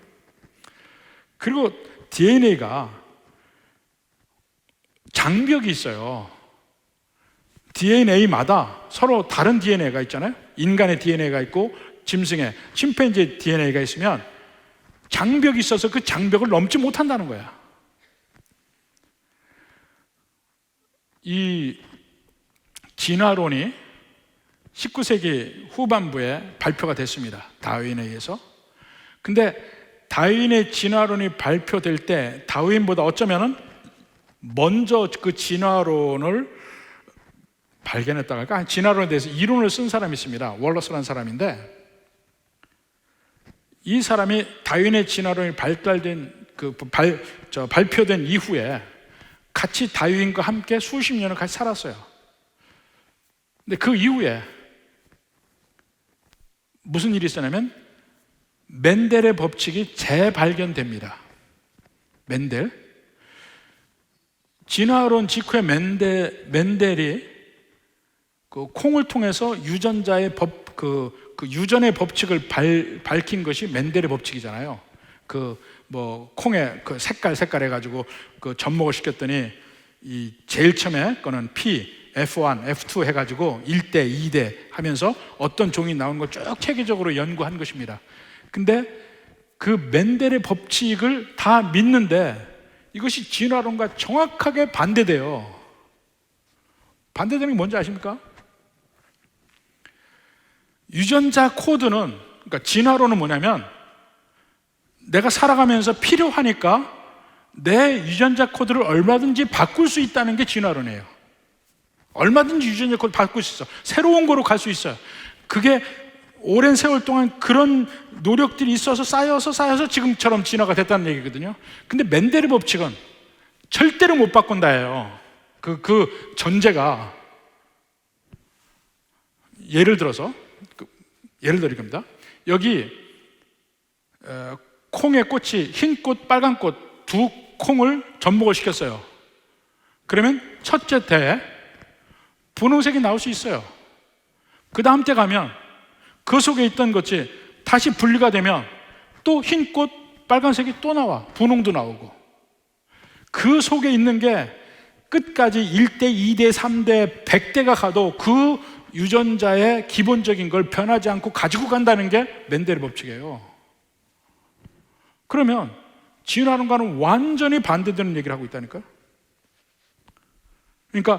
그리고 DNA가 장벽이 있어요. DNA마다 서로 다른 DNA가 있잖아요. 인간의 DNA가 있고 짐승의, 침팬지 DNA가 있으면 장벽이 있어서 그 장벽을 넘지 못한다는 거야. 이 진화론이 19세기 후반부에 발표가 됐습니다. 다윈에 의해서. 근데 다윈의 진화론이 발표될 때 다윈보다 어쩌면은 먼저 그 진화론을 발견했다고 할까? 진화론에 대해서 이론을 쓴 사람이 있습니다. 월러스라는 사람인데, 이 사람이 다윈의 진화론이 발표된 이후에 같이 다윈과 함께 수십 년을 같이 살았어요. 근데 그 이후에 무슨 일이 있었냐면 멘델의 법칙이 재발견됩니다. 멘델. 진화론 직후에 멘델이 그 콩을 통해서 유전자의 그 유전의 법칙을 밝힌 것이 멘델의 법칙이잖아요. 콩의 그 색깔 해가지고 그 접목을 시켰더니 이 제일 처음에 거는 P, F1, F2 해가지고 1대, 2대 하면서 어떤 종이 나오는 걸 쭉 체계적으로 연구한 것입니다. 근데 그 멘델의 법칙을 다 믿는데 이것이 진화론과 정확하게 반대돼요. 반대되는 게 뭔지 아십니까? 유전자 코드는, 그러니까 진화론은 뭐냐면 내가 살아가면서 필요하니까 내 유전자 코드를 얼마든지 바꿀 수 있다는 게 진화론이에요. 얼마든지 유전자 코드를 바꿀 수 있어. 새로운 거로 갈 수 있어요. 그게 오랜 세월 동안 그런 노력들이 있어서 쌓여서 지금처럼 진화가 됐다는 얘기거든요. 근데 멘델의 법칙은 절대로 못 바꾼다예요. 그 전제가, 예를 들어서 예를 들어 이겁니다. 여기 콩의 꽃이 흰 꽃, 빨간 꽃 두 콩을 접목을 시켰어요. 그러면 첫째 때에 분홍색이 나올 수 있어요. 그 다음 때 가면 그 속에 있던 것이 다시 분리가 되면 또 흰 꽃, 빨간색이 또 나와. 분홍도 나오고. 그 속에 있는 게 끝까지 1대, 2대, 3대, 100대가 가도 그 유전자의 기본적인 걸 변하지 않고 가지고 간다는 게 멘델의 법칙이에요. 그러면 진화론과는 완전히 반대되는 얘기를 하고 있다니까요. 그러니까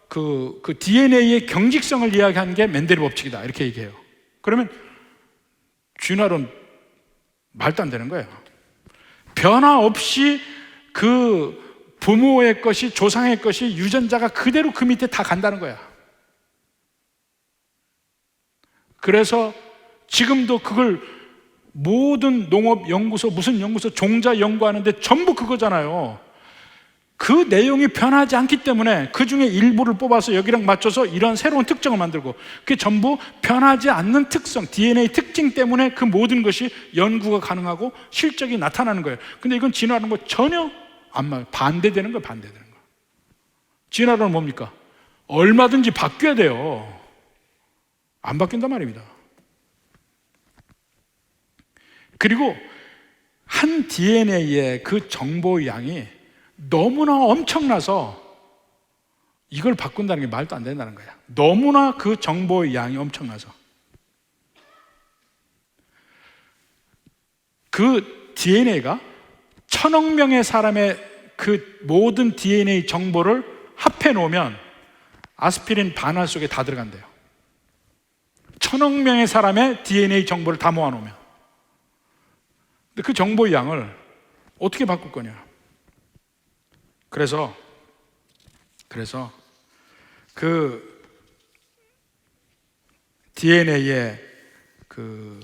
그 DNA의 경직성을 이야기한 게 멘델의 법칙이다 이렇게 얘기해요. 그러면 쥐나론 말도 안 되는 거예요. 변화 없이 그 부모의 것이, 조상의 것이, 유전자가 그대로 그 밑에 다 간다는 거야. 그래서 지금도 그걸 모든 농업연구소, 무슨 연구소, 종자 연구하는데 전부 그거잖아요. 그 내용이 변하지 않기 때문에 그 중에 일부를 뽑아서 여기랑 맞춰서 이런 새로운 특징을 만들고, 그게 전부 변하지 않는 특성, DNA 특징 때문에 그 모든 것이 연구가 가능하고 실적이 나타나는 거예요. 근데 이건 진화라는 거 전혀 안 맞아요. 반대되는 거예요. 반대되는 거. 진화론은 뭡니까? 얼마든지 바뀌어야 돼요. 안 바뀐단 말입니다. 그리고 한 DNA의 그 정보의 양이 너무나 엄청나서 이걸 바꾼다는 게 말도 안 된다는 거야. 너무나 그 정보의 양이 엄청나서. 그 DNA가 1000억 명의 사람의 그 모든 DNA 정보를 합해 놓으면 아스피린 반알 속에 다 들어간대요. 1000억 명의 사람의 DNA 정보를 다 모아 놓으면. 근데 그 정보의 양을 어떻게 바꿀 거냐? 그래서 그 DNA의 그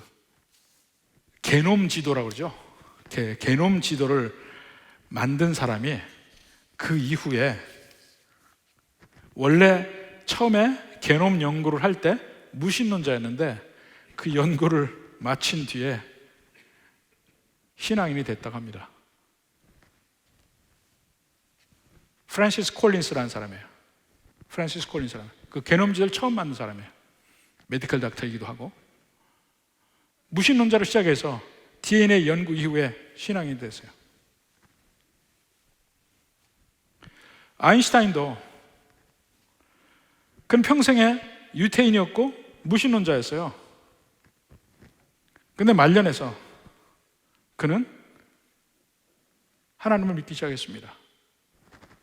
게놈 지도라고 그러죠. 게놈 지도를 만든 사람이 그 이후에 원래 처음에 게놈 연구를 할 때 무신론자였는데 그 연구를 마친 뒤에 신앙인이 됐다고 합니다. 프랜시스 콜린스라는 사람이에요. 프랜시스 콜린스라는 그 게놈 지도를 처음 만든 사람이에요. 메디컬 닥터이기도 하고 무신론자로 시작해서 DNA 연구 이후에 신앙인이 됐어요. 아인슈타인도 그는 평생에 유태인이었고 무신론자였어요. 근데 말년에서 그는 하나님을 믿기 시작했습니다.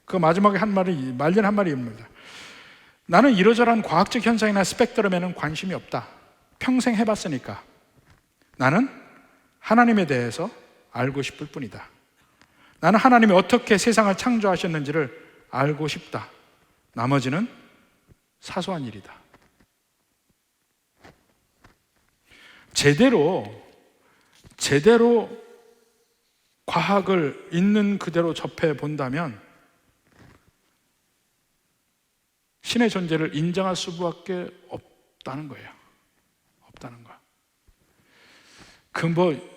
그 마지막에 한 말이, 말년 한 말이 입니다. 나는 이러저러한 과학적 현상이나 스펙트럼에는 관심이 없다. 평생 해봤으니까. 나는 하나님에 대해서 알고 싶을 뿐이다. 나는 하나님이 어떻게 세상을 창조하셨는지를 알고 싶다. 나머지는 사소한 일이다. 제대로 과학을 있는 그대로 접해 본다면 신의 존재를 인정할 수밖에 없다는 거예요. 없다는 거. 그 뭐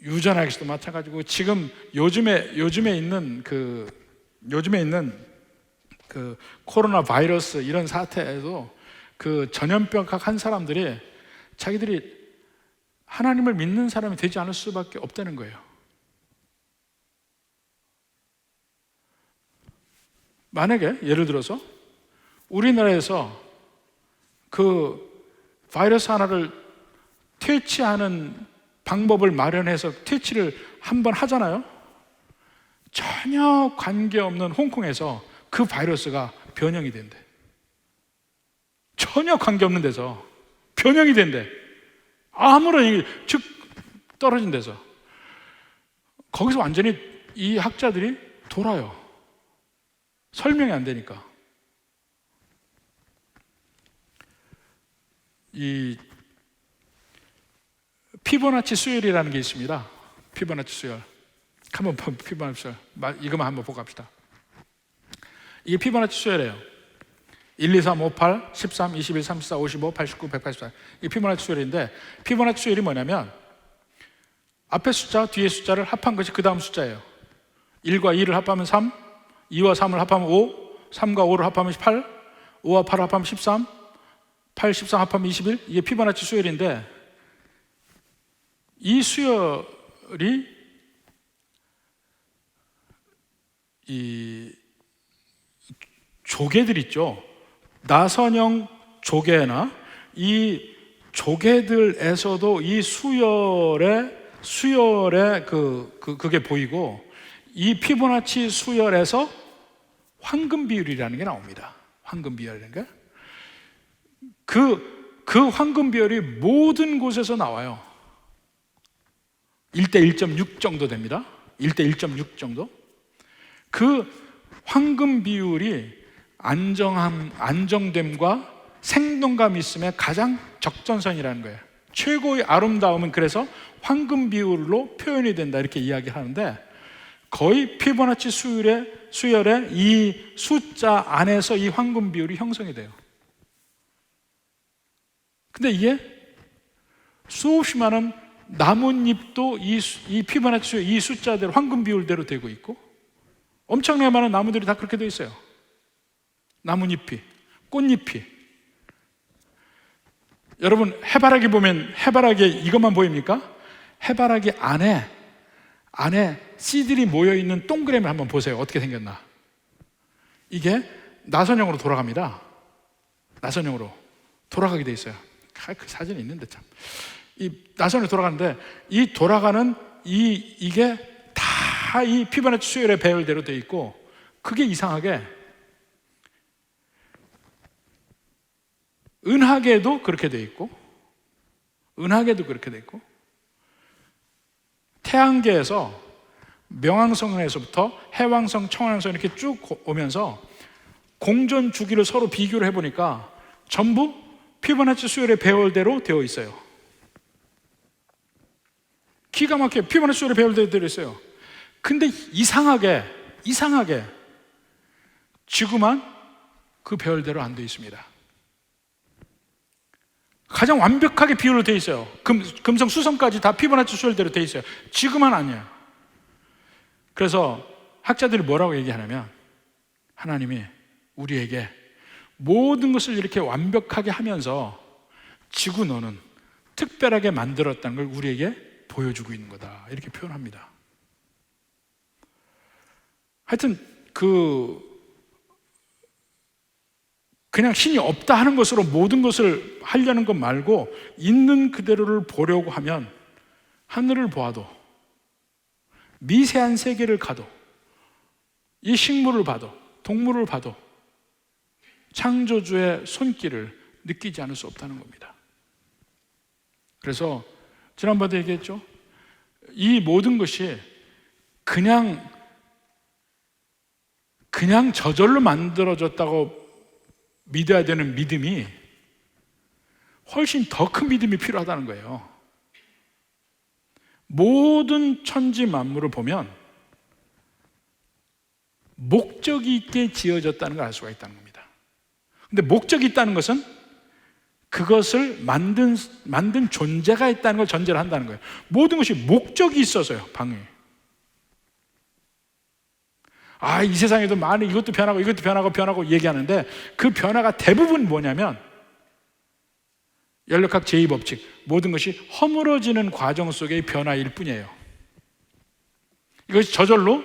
유전학에서도 마찬가지고 지금 요즘에 있는 그 코로나 바이러스 이런 사태에도 그 전염병학 한 사람들이 자기들이 하나님을 믿는 사람이 되지 않을 수밖에 없다는 거예요. 만약에 예를 들어서 우리나라에서 그 바이러스 하나를 퇴치하는 방법을 마련해서 퇴치를 한번 하잖아요. 전혀 관계없는 홍콩에서 그 바이러스가 변형이 된대. 전혀 관계없는 데서 변형이 된대. 아무런 얘기, 즉 떨어진 데서. 거기서 완전히 이 학자들이 돌아요. 설명이 안 되니까. 이 피보나치 수열이라는 게 있습니다. 피보나치 수열. 한번 피보나치 수열. 이것만 한번 보고 갑시다. 이게 피보나치 수열이에요. 1, 2, 3, 5, 8, 13, 21, 34, 55, 89, 184. 이게 피보나치 수열인데, 피보나치 수열이 뭐냐면 앞에 숫자, 뒤에 숫자를 합한 것이 그 다음 숫자예요. 1과 2를 합하면 3, 2와 3을 합하면 5, 3과 5를 합하면 8, 5와 8을 합하면 13, 8, 13 합하면 21. 이게 피보나치 수열인데, 이 수열이 이 조개들 있죠. 나선형 조개나 이 조개들에서도 이 수열의 그게 보이고, 이 피보나치 수열에서 황금 비율이라는 게 나옵니다. 황금 비율이라는 게. 그 황금 비율이 모든 곳에서 나와요. 1대 1.6 정도 됩니다. 1대 1.6 정도. 그 황금 비율이 안정됨과 생동감 있음의 가장 적전선이라는 거예요. 최고의 아름다움은 그래서 황금 비율로 표현이 된다 이렇게 이야기하는데, 거의 피보나치 수열의 이 숫자 안에서 이 황금 비율이 형성이 돼요. 근데 이게 수없이 많은 나뭇잎도 이 피보나치 수열 이 숫자대로 황금 비율대로 되고 있고, 엄청나게 많은 나무들이 다 그렇게 되어 있어요. 나뭇잎이, 꽃잎이. 여러분 해바라기 보면 해바라기에 이것만 보입니까? 해바라기 안에 씨들이 모여있는 동그라미를 한번 보세요. 어떻게 생겼나? 이게 나선형으로 돌아갑니다. 나선형으로 돌아가게 돼 있어요. 그 사진이 있는데 참. 이 나선으로 돌아가는데, 이 돌아가는 이게 다 이 피보나치 수열의 배열대로 돼 있고, 그게 이상하게 은하계도 그렇게 돼 있고, 은하계도 그렇게 돼 있고, 태양계에서 명왕성에서부터 해왕성, 청왕성 이렇게 쭉 오면서 공전 주기를 서로 비교를 해보니까 전부 피보나치 수열의 배열대로 되어 있어요. 기가 막히게 피보나치 수열의 배열대로 되어 있어요. 근데 이상하게 지구만 그 배열대로 안 되어 있습니다. 가장 완벽하게 비율로 되어 있어요. 금성, 수성까지 다 피보나치 수열대로 되어 있어요. 지구만 아니에요. 그래서 학자들이 뭐라고 얘기하냐면, 하나님이 우리에게 모든 것을 이렇게 완벽하게 하면서 지구 너는 특별하게 만들었다는 걸 우리에게 보여주고 있는 거다 이렇게 표현합니다. 하여튼 그냥 신이 없다 하는 것으로 모든 것을 하려는 것 말고, 있는 그대로를 보려고 하면 하늘을 보아도, 미세한 세계를 가도, 이 식물을 봐도, 동물을 봐도 창조주의 손길을 느끼지 않을 수 없다는 겁니다. 그래서 지난번에 얘기했죠. 이 모든 것이 그냥 저절로 만들어졌다고 믿어야 되는 믿음이 훨씬 더 큰 믿음이 필요하다는 거예요. 모든 천지 만물을 보면 목적이 있게 지어졌다는 걸 알 수가 있다는 겁니다. 근데 목적이 있다는 것은 그것을 만든 존재가 있다는 걸 전제로 한다는 거예요. 모든 것이 목적이 있어서요, 방에. 이 세상에도 많이 이것도 변하고 얘기하는데, 그 변화가 대부분 뭐냐면 연력학 제2법칙, 모든 것이 허물어지는 과정 속의 변화일 뿐이에요. 이것이 저절로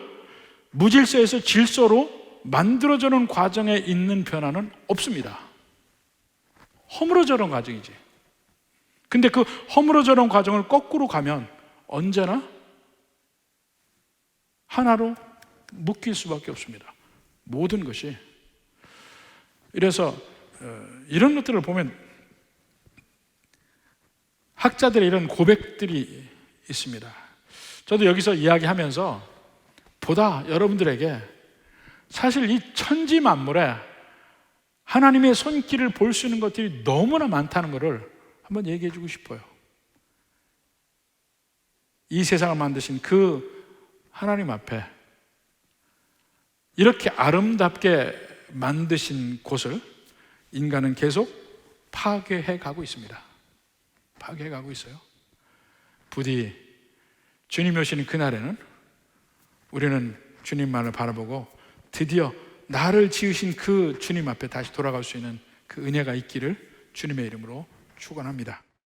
무질서에서 질서로 만들어지는 과정에 있는 변화는 없습니다. 허물어지는 과정이지. 근데 그 허물어지는 과정을 거꾸로 가면 언제나 하나로 묶일 수밖에 없습니다. 모든 것이. 이래서 이런 것들을 보면 학자들의 이런 고백들이 있습니다. 저도 여기서 이야기하면서 보다 여러분들에게 사실 이 천지 만물에 하나님의 손길을 볼 수 있는 것들이 너무나 많다는 것을 한번 얘기해 주고 싶어요. 이 세상을 만드신 그 하나님 앞에 이렇게 아름답게 만드신 곳을 인간은 계속 파괴해 가고 있습니다. 파괴해 가고 있어요. 부디 주님이 오시는 그날에는 우리는 주님만을 바라보고 드디어 나를 지으신 그 주님 앞에 다시 돌아갈 수 있는 그 은혜가 있기를 주님의 이름으로 축원합니다.